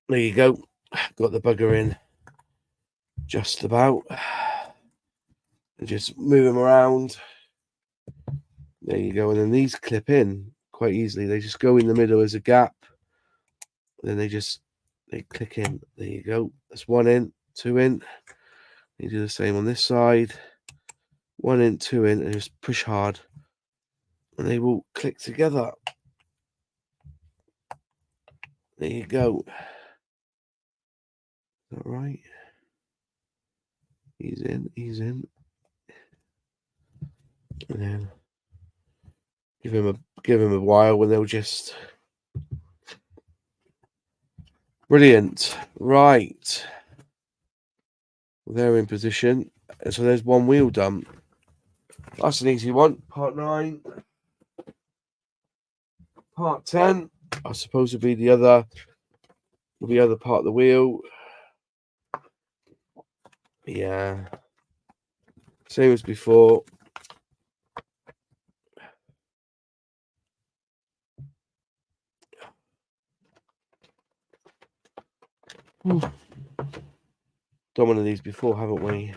There you go. Got the bugger in just about. And just move them around. There you go. And then these clip in quite easily. They just go in the middle as a gap. Then they click in. There you go. That's 1 in, 2 in. You do the same on this side. 1 in, 2 in, and just push hard. And they will click together. There you go. Is that right? He's in, he's in. And then give him a while when they'll just brilliant. Right. They're in position. And so there's one wheel done. That's an easy one. Part 9. Part 10. I suppose would be the other part of the wheel. Yeah. Same as before. Done one of these before, haven't we?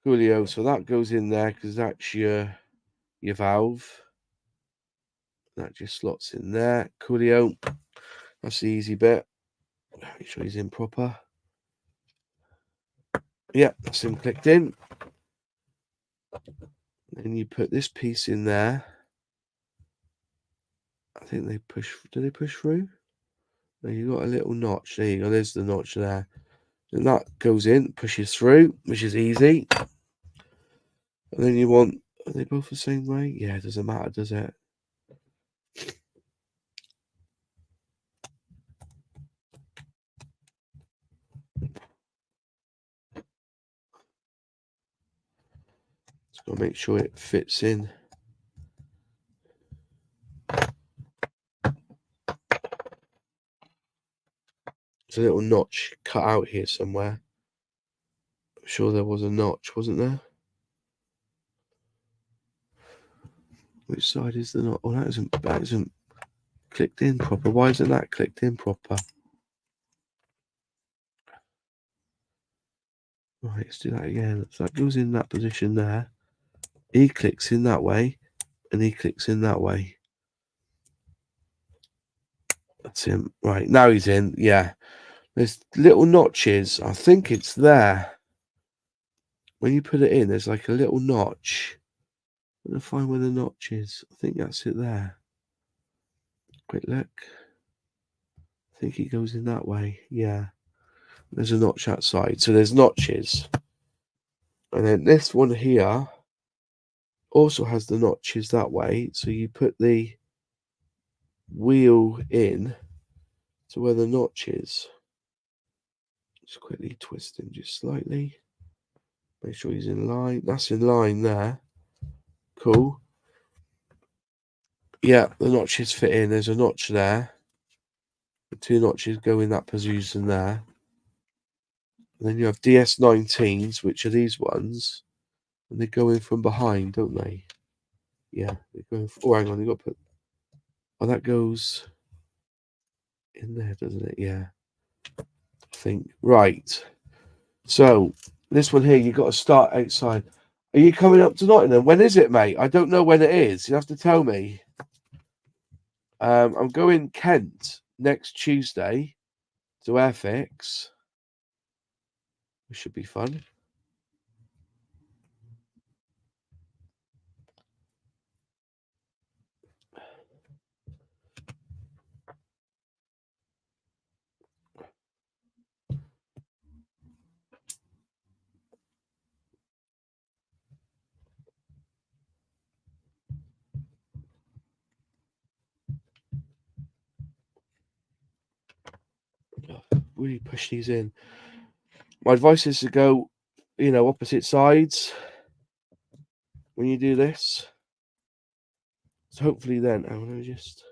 Coolio. So that goes in there because that's your valve. That just slots in there. Coolio. That's the easy bit. Make sure he's in proper. Yeah, that's him clicked in. Then you put this piece in there. I think they push. Do they push through? No, you got a little notch. There you go. There's the notch there. And that goes in, pushes through, which is easy. And then you want. Are they both the same way? Yeah, it doesn't matter, does it? Just gotta make sure it fits in. There's a little notch cut out here somewhere. I'm sure there was a notch, wasn't there? Which side is the notch? Oh, that isn't clicked in proper. Why isn't that clicked in proper? Right, let's do that again. So that goes in that position there. He clicks in that way, and he clicks in that way. That's him. Right, now he's in. Yeah. There's little notches. I think it's there. When you put it in, there's like a little notch. I'm going to find where the notch is. I think that's it there. Quick look. I think he goes in that way. Yeah. There's a notch outside. So there's notches. And then this one here also has the notches that way. So you put the wheel in to where the notch is. Just quickly twist him just slightly. Make sure he's in line. That's in line there. Cool. Yeah, the notches fit in. There's a notch there. The 2 notches go in that position there. And then you have DS19s, which are these ones. And they go in from behind, don't they? Yeah, they go in. Oh, hang on, you got to put. Oh, that goes in there, doesn't it? Yeah. I think. Right. So, this one here, you've got to start outside. Are you coming up to Nottingham? When is it, mate? I don't know when it is. You have to tell me. I'm going Kent next Tuesday do air fix, which should be fun. Really push these in. My advice is to go, you know, opposite sides when you do this. So hopefully then, I'm going to just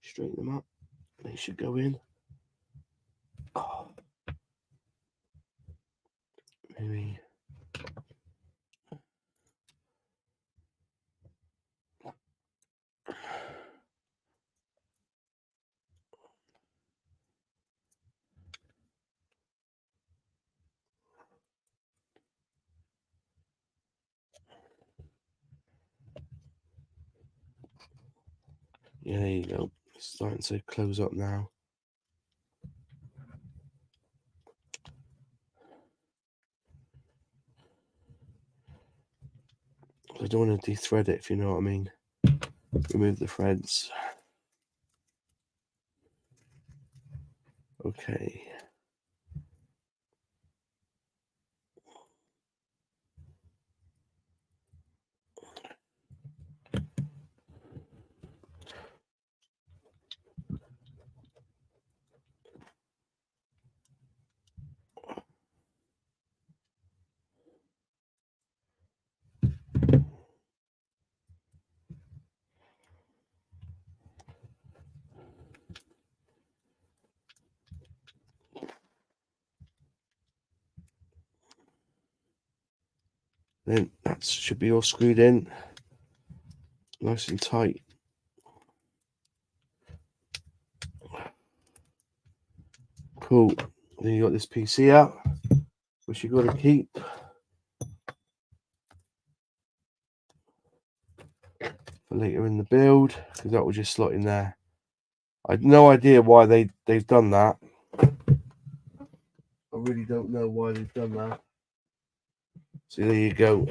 straighten them up. They should go in. Oh, maybe. Yeah, there you go. It's starting to close up now. I don't want to de-thread it, if you know what I mean. Remove the threads. Okay. Then that should be all screwed in. Nice and tight. Cool. Then you got this PC out, which you've got to keep. For later in the build, because that will just slot in there. I had no idea why they've done that. I really don't know why they've done that. So there you go.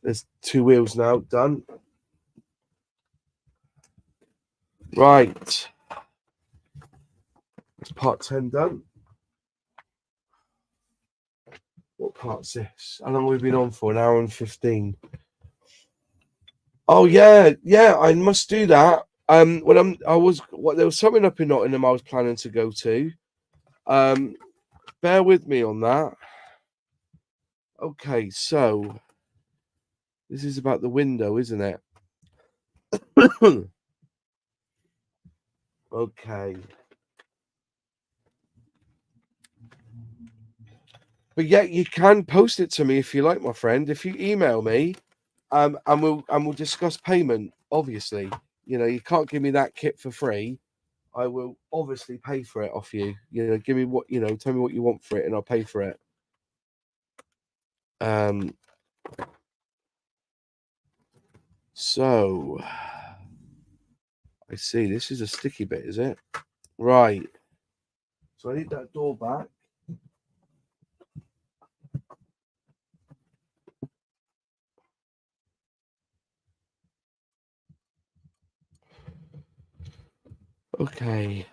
There's 2 wheels now done. Right. That's part 10 done. What part's this? How long have we been on for? An hour and 15. Oh yeah, I must do that. There was something up in Nottingham I was planning to go to. Bear with me on that. Okay, so this is about the window, isn't it? Okay. But yeah, you can post it to me if you like, my friend. If you email me, and we'll discuss payment. Obviously, you know you can't give me that kit for free. I will obviously pay for it off you. You know, give me what you know. Tell me what you want for it, and I'll pay for it. So I see. This is a sticky bit, is it? Right. So I need that door back. Okay.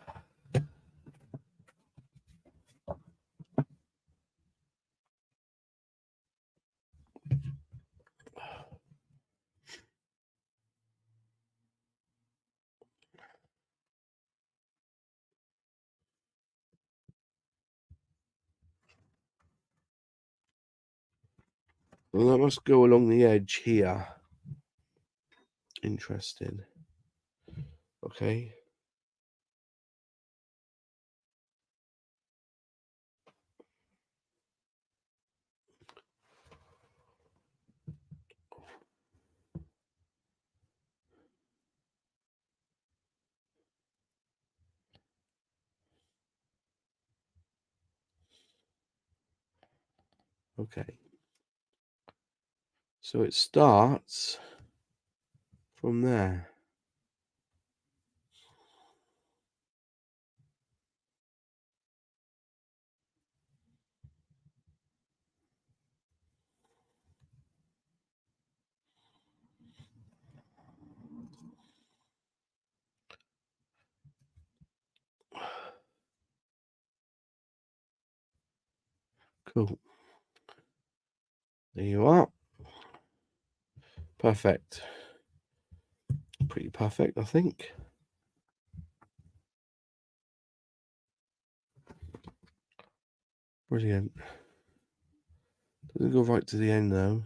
Well, that must go along the edge here. Interesting. Okay. Okay. So it starts from there. Cool. There you are. Perfect. Pretty perfect, I think. Brilliant. Doesn't go right to the end though.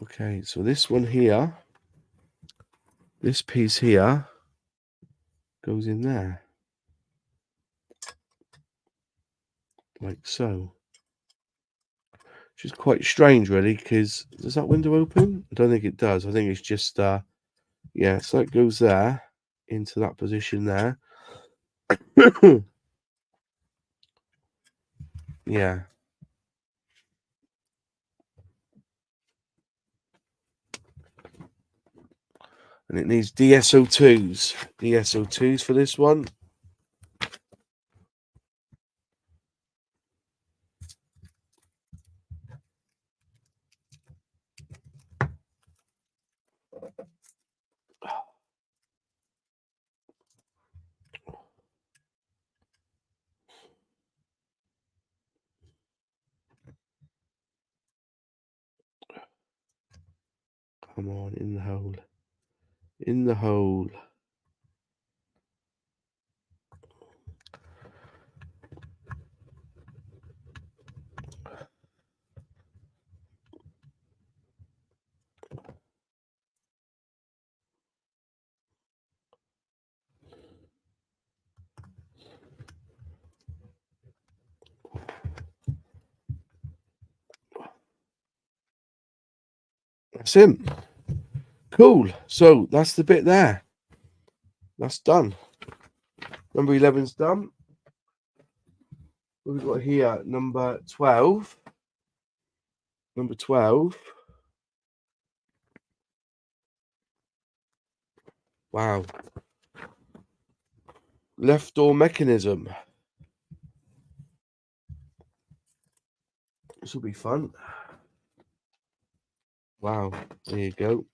Okay, so this one here, this piece here goes in there. Like so. Which is quite strange really, because does that window open? I don't think it does. I think it's just yeah, so it goes there into that position there. Yeah. And it needs DSO2s. DSO2s for this one. Come on, in the hole. In the hole. That's him. Cool. So that's the bit there. That's done. Number 11's done. What we've got here, number 12. Number 12. Wow. Left door mechanism. This will be fun. Wow. There you go.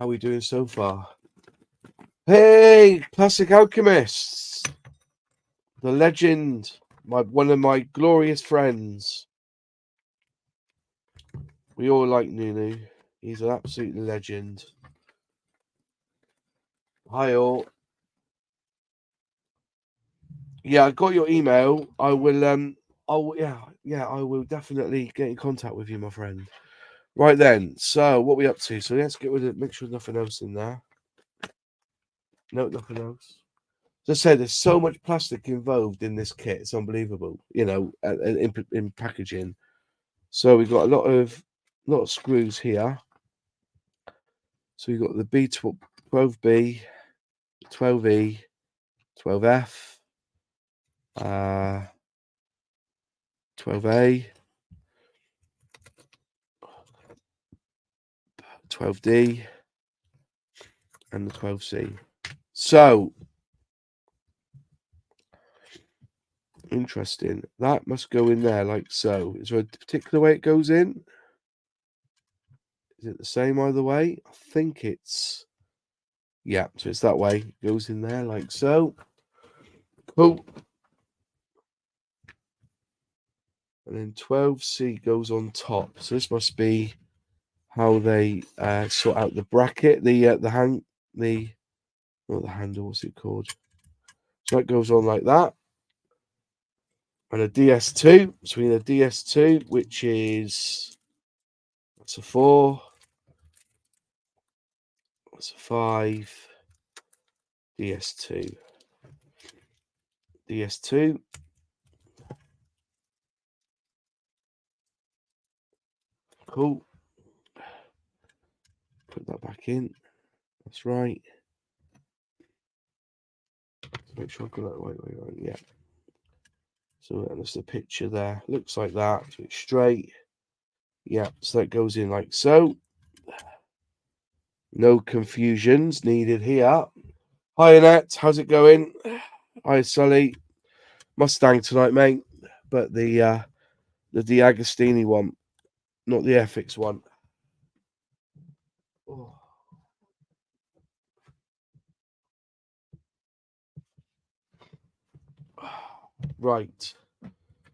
How are we doing so far? Hey, Classic Alchemists. The legend. One of my glorious friends. We all like Nunu. He's an absolute legend. Hi all. Yeah, I got your email. I will I will definitely get in contact with you, my friend. Right then. So what are we up to? So let's get rid of make sure nothing else in there. No, nothing else. As I said, there's so much plastic involved in this kit. It's unbelievable, you know, in packaging. So we've got a lot of screws here. So we've got the B12B, 12E, 12F, 12A, 12D, and the 12C. So interesting. That must go in there like so. Is there a particular way it goes in? Is it the same either way? I think it's yeah, so it's that way. It goes in there like so. Cool. And then 12C goes on top. So this must be how they sort out the bracket, the handle, what's it called? So that goes on like that. And a DS2. So we need a DS2, which is that's a 4. That's a 5. DS2. DS2. Cool. Put that back in. That's right. Make sure I've got that right. Yeah. So that's the picture there. Looks like that. So it's straight. Yeah. So that goes in like so. No confusions needed here. Hi Annette, how's it going? Hi Sully. Mustang tonight, mate. But the D'Agostini one, not the FX one. Oh. Right,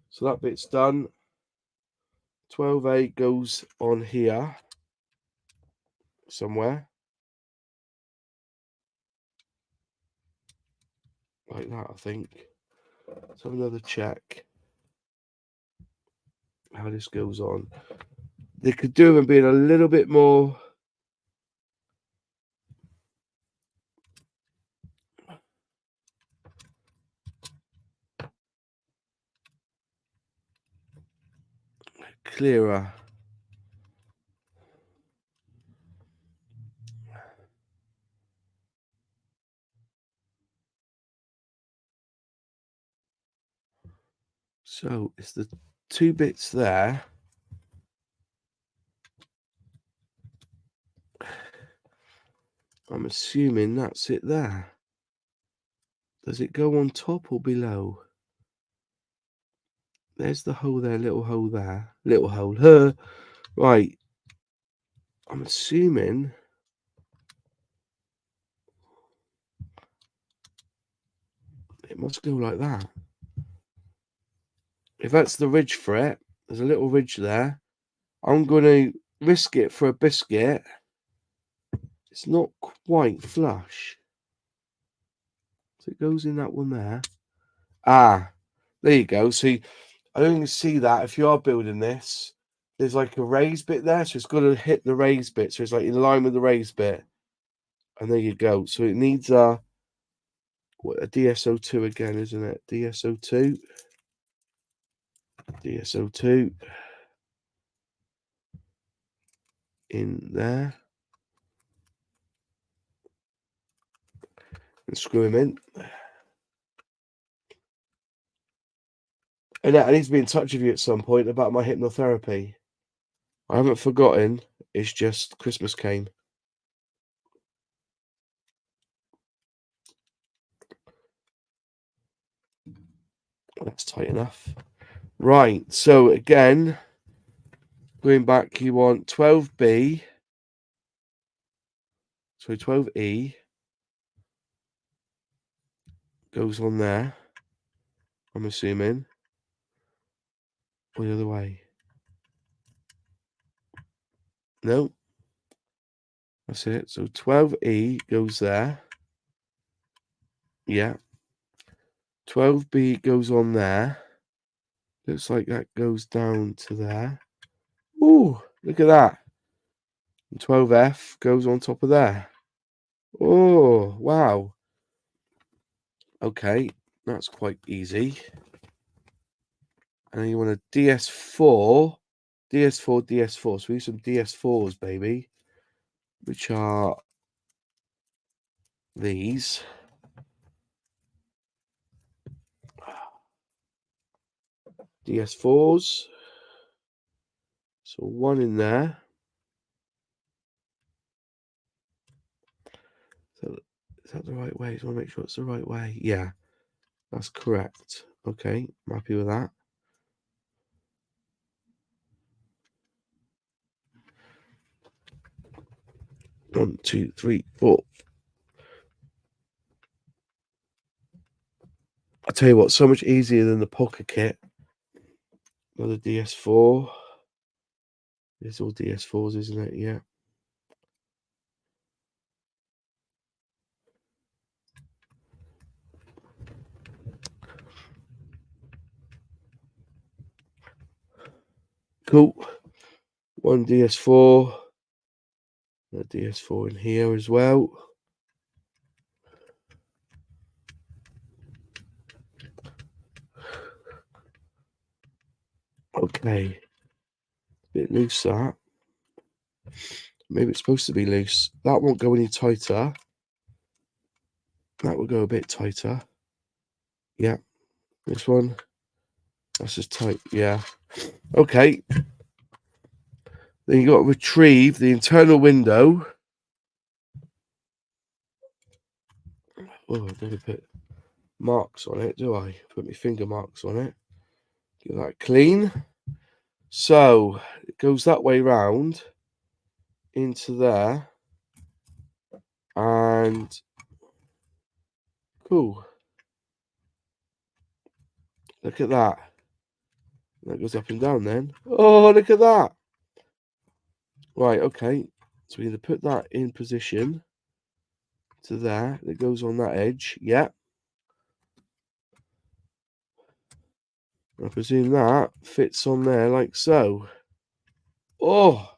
so that bit's done. 12A goes on here somewhere. Like that, I think. Let's have another check how this goes on. They could do them being a little bit more clearer. So it's the two bits there. I'm assuming that's it there. Does it go on top or below? There's the hole there, little hole there, little hole. Right. I'm assuming it must go like that. If that's the ridge for it, there's a little ridge there. I'm going to risk it for a biscuit. It's not quite flush. So it goes in that one there. Ah, there you go. See, I don't even see that. If you are building this, there's like a raised bit there. So it's got to hit the raised bit. So it's like in line with the raised bit. And there you go. So it needs a DSO2 again, isn't it? DSO2. DSO2. In there. And screw him in. And I need to be in touch with you at some point about my hypnotherapy. I haven't forgotten. It's just Christmas came. That's tight enough. Right. So again, going back, you want 12B. So 12E goes on there. I'm assuming. Or the other way. No. That's it. So 12E goes there. Yeah. 12B goes on there. Looks like that goes down to there. Ooh, look at that. And 12F goes on top of there. Oh, wow. Okay, that's quite easy. And then you want a DS4. DS4, DS4. So we need some DS4s, baby. Which are these. DS4s. So one in there. So is that the right way? I just want to make sure it's the right way. Yeah, that's correct. Okay, I'm happy with that. One, two, three, four. I tell you what, so much easier than the pocket kit. Another DS4. It's all DS4s, isn't it? Yeah. Cool. One DS4. A DS4 in here as well. Okay. Bit loose that. Maybe it's supposed to be loose. That won't go any tighter. That will go a bit tighter. Yeah. This one. That's just tight. Yeah. Okay. Then you got to retrieve the internal window. Oh, I don't put marks on it, do I? Put my finger marks on it. Get that clean. So it goes that way round into there. And cool. Look at that. That goes up and down then. Oh, look at that. Right, okay. So we're going to put that in position to there. That goes on that edge. Yeah. I presume that fits on there like so. Oh,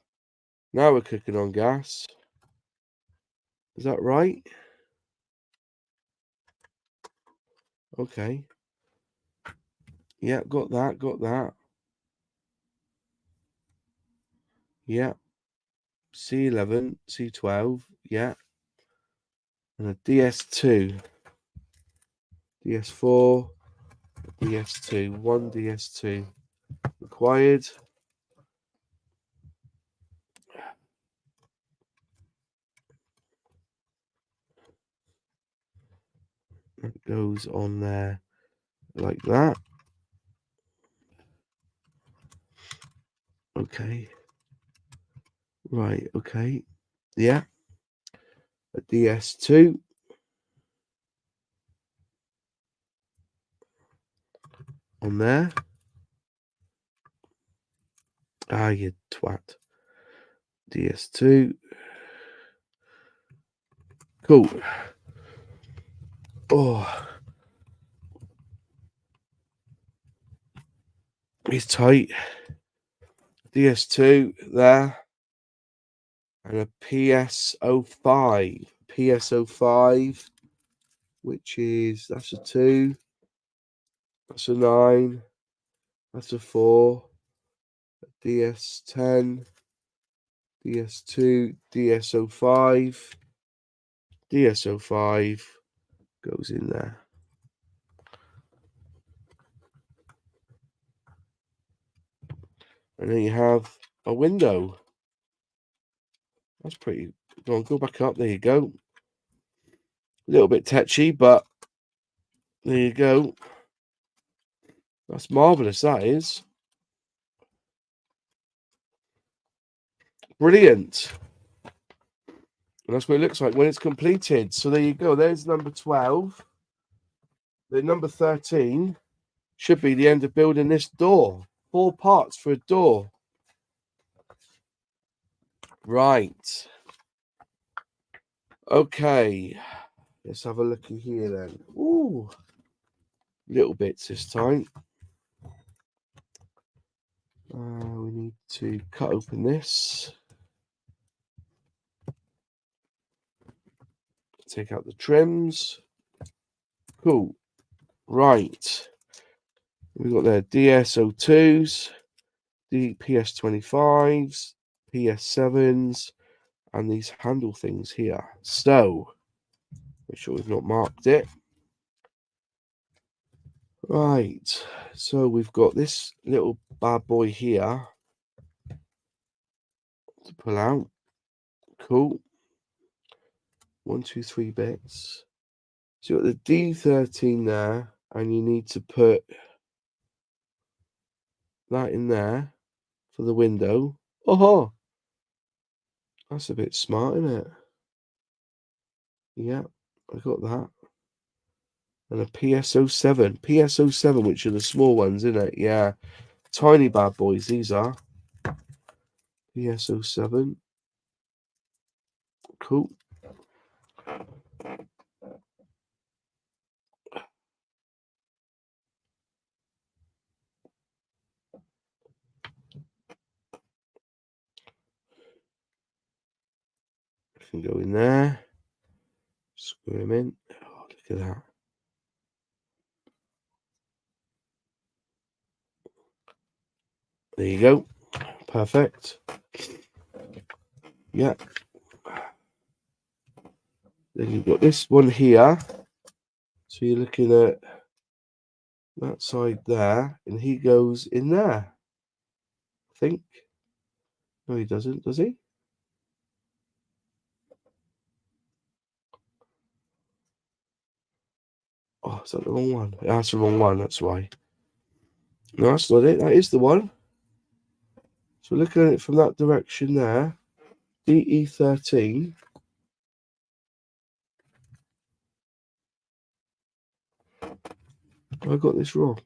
now we're cooking on gas. Is that right? Okay. Yeah, got that, got that. Yeah. C11, C12, yeah. And a DS2, DS4, DS2, one DS2 required. It goes on there like that. Okay. Right, okay. Yeah. A DS2. On there. Ah, you twat. DS2. Cool. Oh. It's tight. DS2 there. And a PS05. PS05. Which is, that's a 2. That's a 9. That's a 4. A DS10. DS2. DS05. DS05 goes in there. And then you have a window. That's pretty. Go on, go back up. There you go. A little bit tetchy, but there you go. That's marvellous, that is. Brilliant. And that's what it looks like when it's completed. So there you go. There's number 12. The number 13 should be the end of building this door. 4 parts for a door. Right. Okay. Let's have a look in here then. Ooh. Little bits this time. We need to cut open this. Take out the trims. Cool. Right. We've got there DSO2s, PS25s, PS7s, and these handle things here. So, make sure we've not marked it. Right. So we've got this little bad boy here to pull out. Cool. 1, 2, 3 bits. So you've got the D13 there, and you need to put that in there for the window. Oh, that's a bit smart, isn't it? Yeah, I got that. And a PSO7. PSO7, which are the small ones, isn't it? Yeah. Tiny bad boys, these are. PSO7. Cool. Can go in there. Screw him in. Oh, look at that. There you go. Perfect. Yeah. Then you've got this one here. So you're looking at that side there, and he goes in there. I think. No, he doesn't, does he? Oh, is that the wrong one? That's the wrong one, that's why. No, that's not it. That is the one. So looking at it from that direction there, DE13. I got this wrong.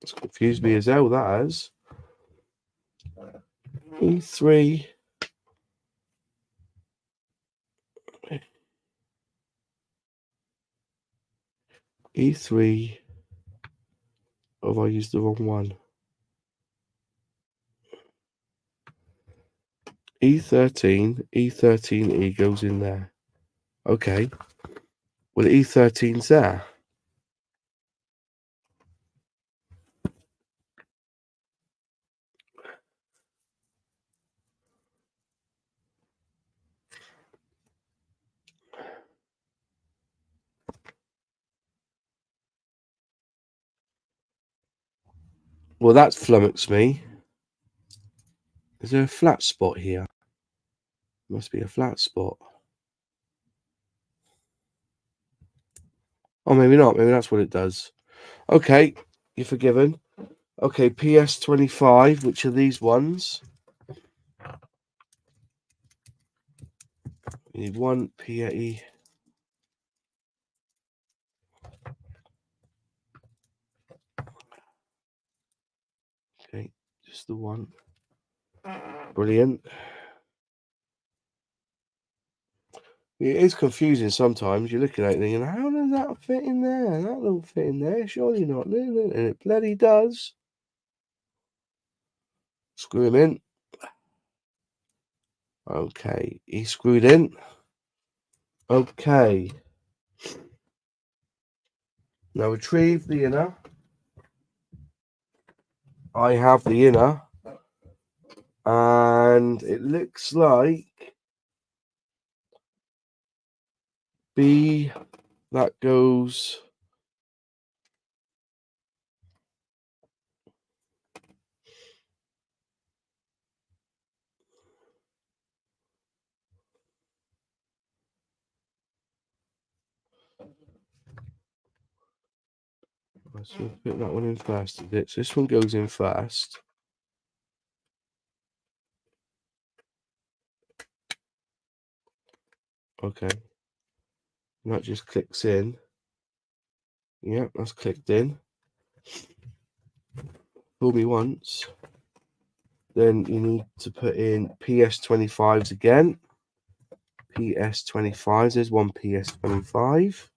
It's confused me as hell, that has. E3. E3. Or have I used the wrong one? E13. E13E goes in there. Okay. Well, E13's there. Well, that's flummoxed me. Is there a flat spot here? Must be a flat spot. Oh, maybe not. Maybe that's what it does. Okay, you're forgiven. Okay, PS25, which are these ones? You need one PE. Okay, just the one. Brilliant. It is confusing sometimes. You're looking at it thinking, how does that fit in there? That don't fit in there. Surely not. And it bloody does. Screw him in. Okay, he's screwed in. Okay. Now retrieve the inner. I have the inner. And it looks like B, that goes. Let's put that one in first. So this one goes in first. Okay. And that just clicks in. Yeah, that's clicked in. Fool me once. Then you need to put in PS25s again. PS25s. There's one PS25.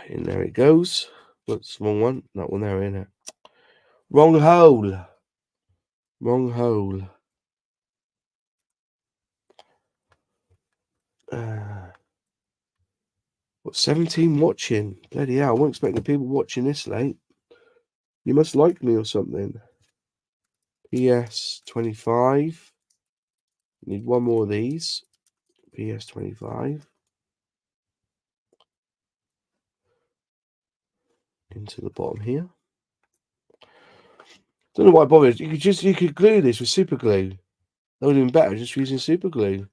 In there it goes. What's the wrong one? That one there, in it. Wrong hole. Wrong hole. What, 17 watching? Bloody hell, I wasn't expecting people watching this late. You must like me or something. PS25. Need one more of these. PS25. Into the bottom here. Don't know why I bothered. You could glue this with super glue. That would have been better just using super glue.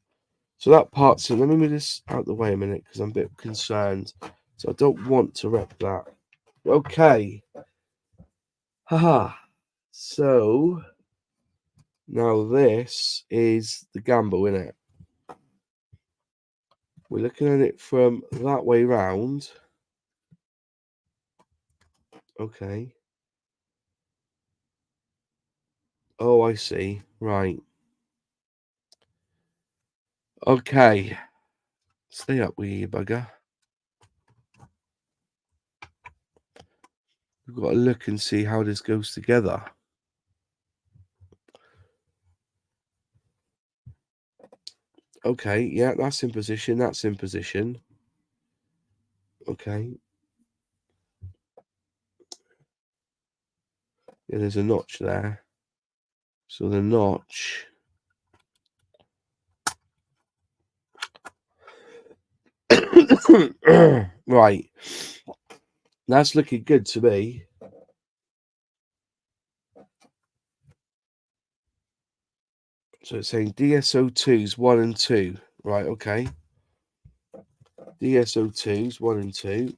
So that part's in. Let me move this out the way a minute because I'm a bit concerned. So I don't want to wreck that. Okay. Haha. So now this is the gamble, innit? We're looking at it from that way round. Okay. Oh, I see. Right. Okay. Stay up with you, bugger. We've got to look and see how this goes together. Okay, yeah, that's in position. That's in position. Okay. Yeah, there's a notch there. So the notch. Right. That's looking good to me. So it's saying DSO2s 1 and 2. Right, okay. DSO2s 1 and 2.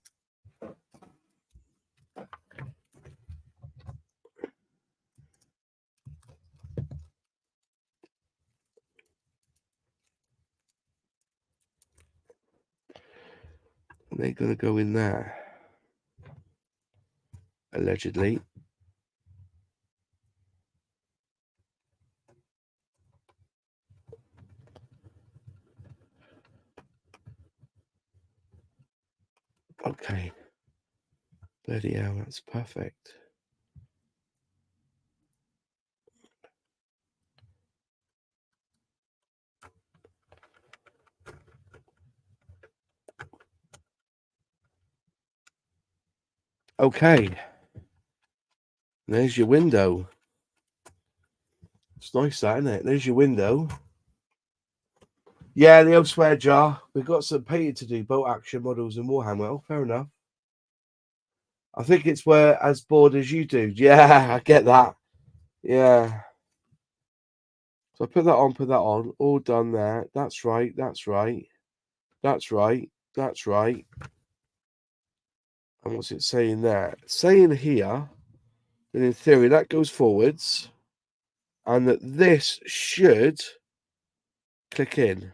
And they're going to go in there. allegedly. Okay. Bloody hell, that's perfect. Okay. There's your window. It's nice, that, isn't it? There's your window. Yeah, the old swear jar. We've got some painting to do, boat action models and Warhammer. Well, fair enough. I think it's where as bored as you do. Yeah, I get that. Yeah. So I put that on, all done there. That's right, that's right. That's right, that's right. And what's it saying there? It's saying here that in theory that goes forwards and that this should click in.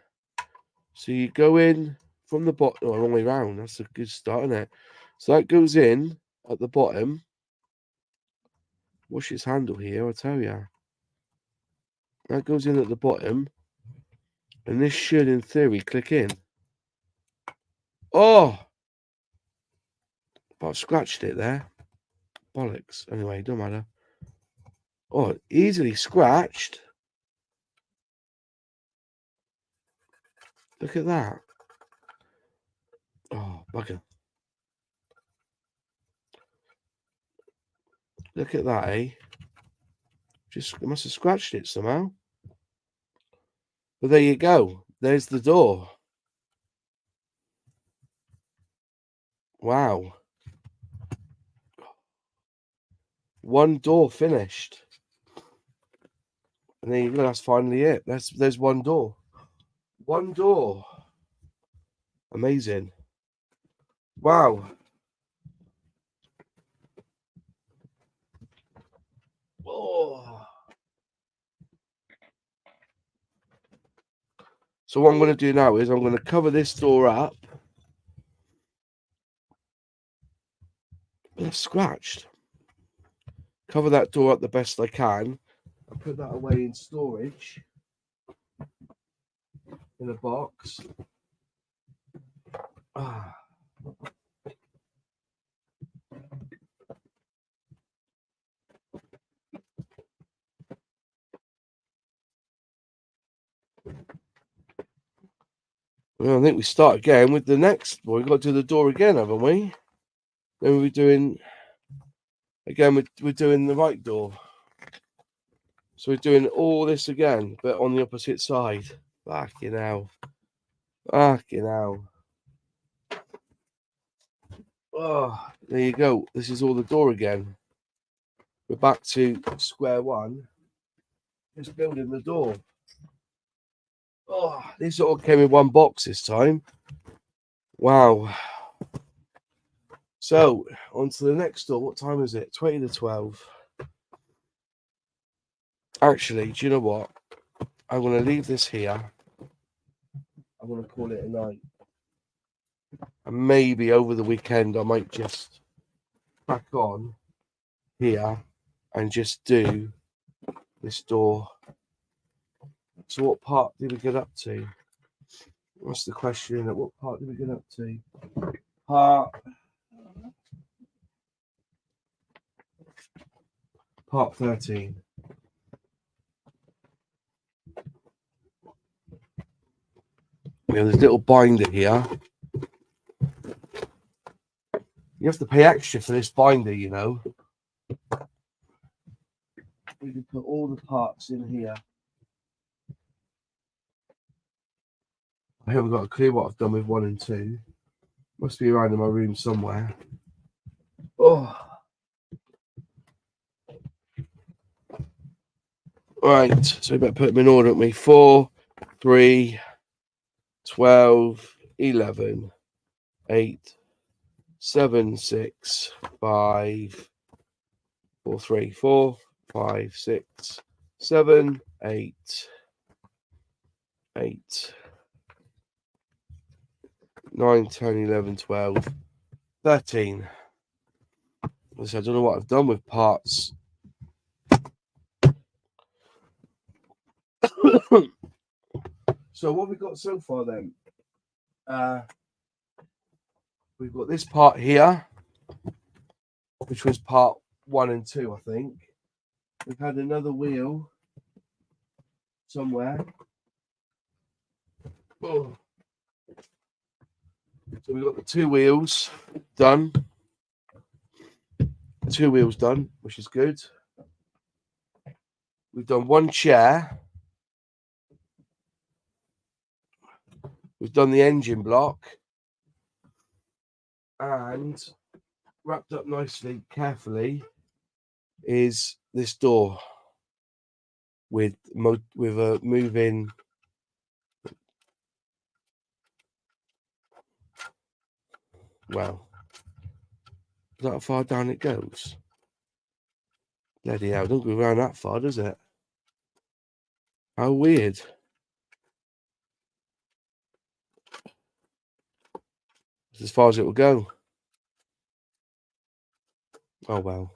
So you go in from the bottom, oh, wrong way round. That's a good start, isn't it? So that goes in at the bottom. What's its handle here? I'll tell you. That goes in at the bottom. And this should, in theory, click in. Oh! But I've scratched it there. Bollocks. Anyway, don't matter. Oh, easily scratched. Look at that. Oh, bugger. Look at that, eh? Just must have scratched it somehow. But there you go. There's the door. Wow. One door finished. And there you go. That's finally it. There's one door. One door. Amazing. Wow. Oh. So what I'm going to do now is I'm going to cover this door up. It's scratched. Cover that door up the best I can. I'll put that away in storage. In a box. Ah. Well, I think we start again with the next. Well, we've got to do the door again, haven't we? Then we're doing again. We're doing the right door. So we're doing all this again, but on the opposite side. Fucking hell. Fucking hell. Oh, there you go. This is all the door again. We're back to square one. Just building the door. Oh, this all came in one box this time. Wow. So, on to the next door. What time is it? 20 to 12. Actually, do you know what? I'm going to leave this here. I'm going to call it a night. And maybe over the weekend, I might just crack on here and just do this door. So what part did we get up to? What's the question? At what part did we get up to? Part 13. We have this little binder here. You have to pay extra for this binder, you know. We can put all the parts in here. I haven't got a clue what I've done with 1 and 2. Must be around in my room somewhere. Oh. Right, so we better put them in order, don't we? 4, 3, 12, 11, 8, 7, 6, 5, 4, 3, 4, 5, 6, 7, 8, 8, 9, 10, 11, 12, 13. I don't know what I've done with parts. So what we've got so far then, we've got this part here, which was part 1 and 2, I think. We've had another wheel somewhere. Oh. So we've got the 2 wheels done. 2 wheels done, which is good. We've done 1 chair. We've done the engine block. And wrapped up nicely, carefully, is this door with a moving. Well, is that how far down it goes? Bloody hell, don't go around that far, does it? How weird. It's as far as it will go. Oh well.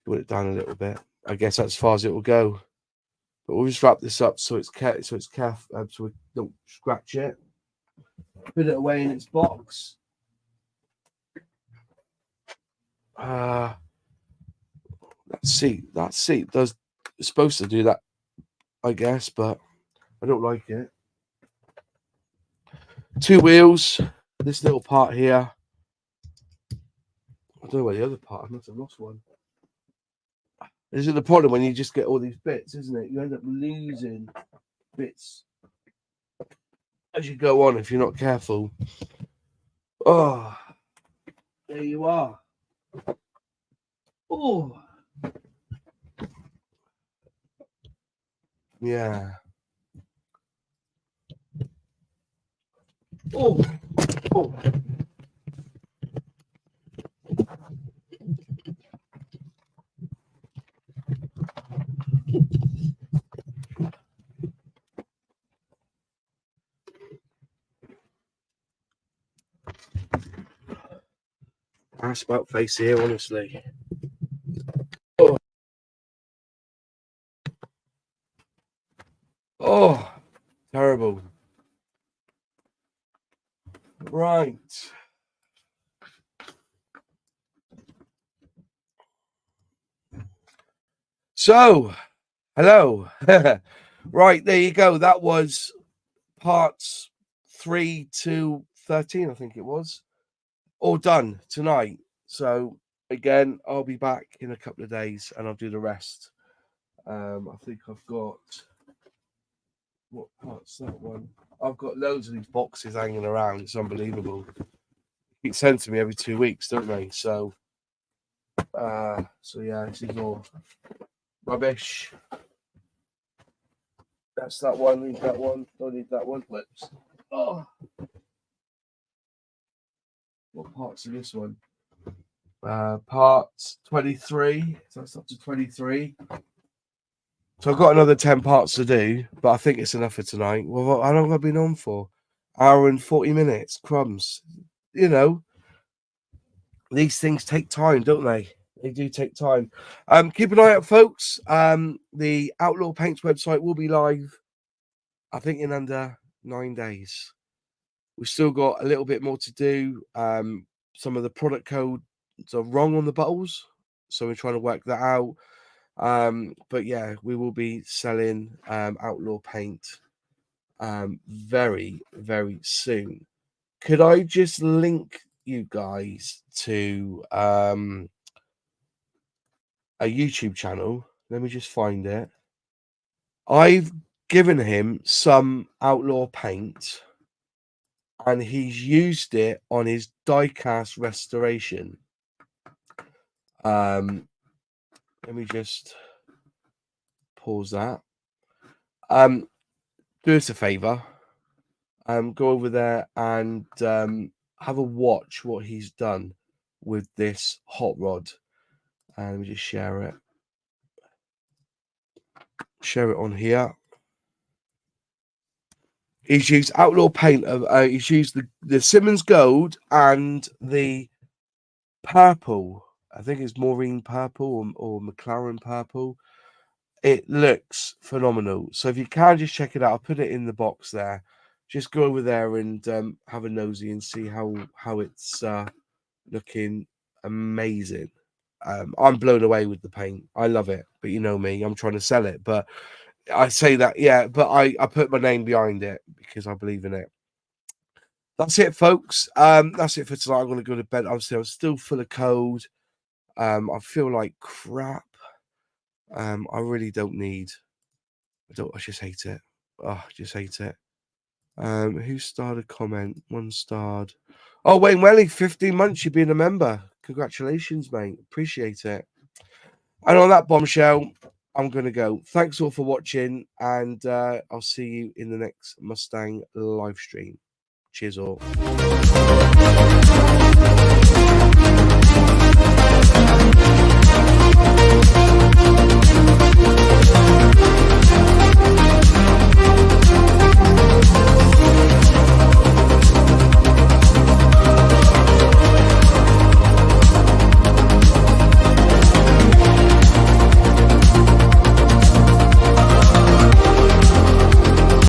Put it down a little bit. I guess that's as far as it will go. But we'll just wrap this up so it's careful, so we don't scratch it. Put it away in its box. That seat it's supposed to do that, I guess, but I don't like it. 2 wheels, this little part here. I don't know where the other part, I must have lost one. This is the problem when you just get all these bits, isn't it? You end up losing bits as you go on if you're not careful. Oh, there you are. Oh, yeah. Oh, oh. Ass about face here, honestly. Oh. Oh, terrible. Right. So, hello. Right, there you go. That was parts 3 to 13, I think it was. All done tonight. So, again, I'll be back in a couple of days and I'll do the rest. I think I've got... What part's that one? I've got loads of these boxes hanging around. It's unbelievable. They sent to me every 2 weeks, don't they? So yeah, this is all rubbish. That's that one. Need that one. Don't need that one. Whoops. Oh, what parts are this one? Part 23. So that's up to 23. So I've got another 10 parts to do, but I think it's enough for tonight. Well, how long have I been on for? Hour and 40 minutes. Crumbs. You know, these things take time, don't they? They do take time. Keep an eye out, folks. The Outlaw Paints website will be live, I think, in under 9 days. We've still got a little bit more to do. Some of the product codes are wrong on the bottles, so we're trying to work that out. But yeah, we will be selling Outlaw Paint very, very soon. Could I just link you guys to a YouTube channel? Let me just find it. I've given him some Outlaw paint and he's used it on his die-cast restoration. Let me just pause that. Do us a favor. Go over there and have a watch what he's done with this hot rod. And let me just share it. Share it on here. He's used Outlaw paint. He's used the Simmons Gold and the purple I think it's Maureen purple or McLaren purple. It looks phenomenal. So if you can just check it out, I'll put it in the box there. Just go over there and have a nosy and see how it's looking amazing. I'm blown away with the paint. I love it, but you know me, I'm trying to sell it. But I say that, yeah, but I put my name behind it because I believe in it. That's it, folks. That's it for tonight. I'm going to go to bed. I'm still full of cold. I feel like crap. I really don't need. I just hate it. Oh, I just hate it. Who starred a comment? 1 starred. Oh, Wayne Welly, 15 months. You've been a member. Congratulations, mate. Appreciate it. And on that bombshell, I'm going to go. Thanks all for watching, and I'll see you in the next Mustang live stream. Cheers all.